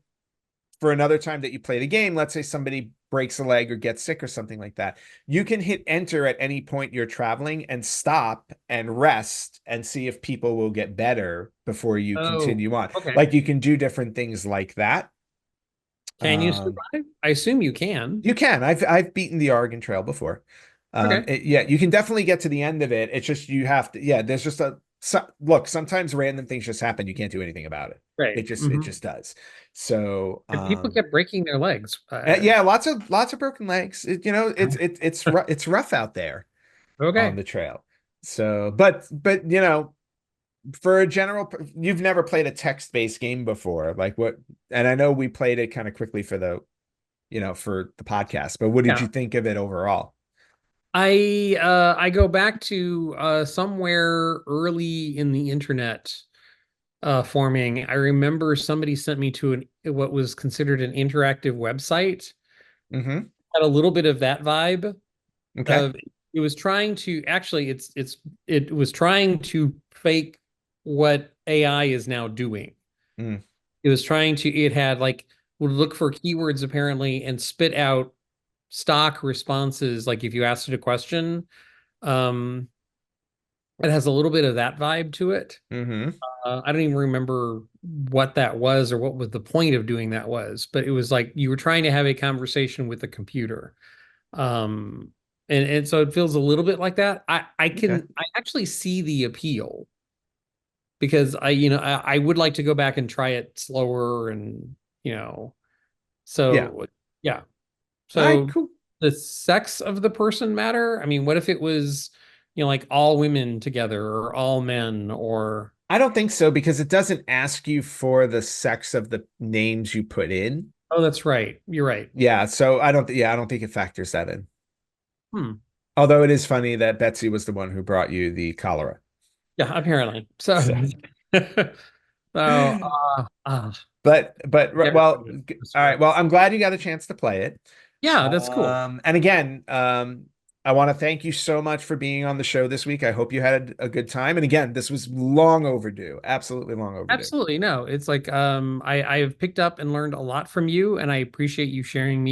Speaker 1: for another time that you play the game, let's say somebody breaks a leg or gets sick or something like that, you can hit enter at any point you're traveling and stop and rest and see if people will get better before you
Speaker 2: Oh,
Speaker 1: continue on.
Speaker 2: okay.
Speaker 1: Like you can do different things like that.
Speaker 2: Can you
Speaker 1: Um,
Speaker 2: survive? I assume you can.
Speaker 1: you can. I've beaten the Oregon Trail before.
Speaker 2: Okay.
Speaker 1: Yeah, you can definitely get to the end of it. It's just you have to. Yeah, there's just look. Sometimes random things just happen. You can't do anything about it.
Speaker 2: Right.
Speaker 1: It just does. So
Speaker 2: And people kept breaking their legs.
Speaker 1: yeah, lots of broken legs. It's rough out there on
Speaker 2: Okay.
Speaker 1: the trail. So, but for a general, you've never played a text-based game before, like what? And I know we played it kind of quickly for for the podcast, but what did you
Speaker 2: Yeah.
Speaker 1: think of it overall?
Speaker 2: I go back to somewhere early in the internet forming. I remember somebody sent me to what was considered an interactive website.
Speaker 1: Mm-hmm.
Speaker 2: Had a little bit of that vibe
Speaker 1: Okay.
Speaker 2: of it was trying to actually it was trying to fake what AI is now doing.
Speaker 1: Mm.
Speaker 2: It was trying to it had like would look for keywords apparently and spit out stock responses like if you asked it a question. Um, it has a little bit of that vibe to it.
Speaker 1: Mm-hmm.
Speaker 2: I don't even remember what that was or what was the point of doing that was, but it was like you were trying to have a conversation with the computer. Um, and so it feels a little bit like that.
Speaker 1: Okay.
Speaker 2: I actually see the appeal because I would like to go back and try it slower and you know,
Speaker 1: Yeah.
Speaker 2: so yeah.
Speaker 1: All right,
Speaker 2: So
Speaker 1: cool.
Speaker 2: the sex of the person matter? I mean, what if it was, like all women together or all men or
Speaker 1: I don't think so because it doesn't ask you for the sex of the names you put in.
Speaker 2: oh, that's right. You're right.
Speaker 1: Yeah, so I don't think it factors that in.
Speaker 2: Hmm.
Speaker 1: Although it is funny that Betsy was the one who brought you the cholera.
Speaker 2: Yeah, apparently. So
Speaker 1: So,
Speaker 2: so
Speaker 1: but
Speaker 2: never
Speaker 1: well,
Speaker 2: forget
Speaker 1: all
Speaker 2: this
Speaker 1: right. Well, I'm glad you got a chance to play it.
Speaker 2: Yeah, that's cool.
Speaker 1: And again, I want to thank you so much for being on the show this week. I hope you had a good time. And again, this was long overdue, absolutely long overdue.
Speaker 2: Absolutely. No, it's like I have picked up and learned a lot from you, and I appreciate you sharing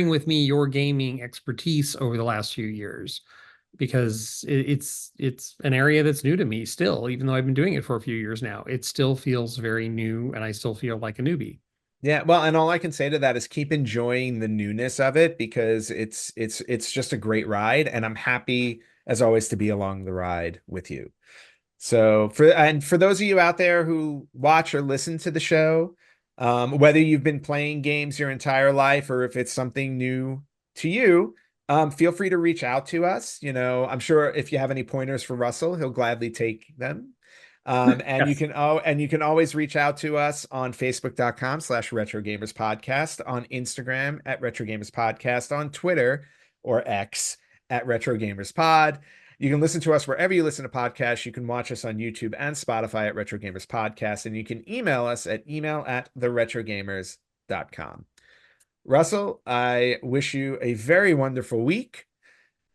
Speaker 2: with me your gaming expertise over the last few years because it's an area that's new to me still, even though I've been doing it for a few years now. It still feels very new, and I still feel like a newbie.
Speaker 1: Yeah, well, and all I can say to that is keep enjoying the newness of it because it's just a great ride, and I'm happy as always to be along the ride with you. So for those of you out there who watch or listen to the show, whether you've been playing games your entire life or if it's something new to you, feel free to reach out to us. I'm sure if you have any pointers for Russell, he'll gladly take them.
Speaker 2: Yes.
Speaker 1: And you can always reach out to us on Facebook.com/Retro Gamers Podcast, on Instagram at Retro Gamers Podcast, on Twitter or X at Retro Gamers Pod. You can listen to us wherever you listen to podcasts. You can watch us on YouTube and Spotify at Retro Gamers Podcast, and you can email us at email@theretrogamers.com. Russell, I wish you a very wonderful week.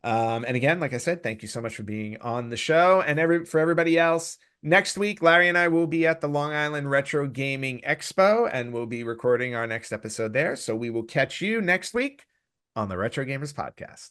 Speaker 1: And again, like I said, thank you so much for being on the show. And for everybody else, next week, Larry and I will be at the Long Island Retro Gaming Expo, and we'll be recording our next episode there. So we will catch you next week on the Retro Gamers Podcast.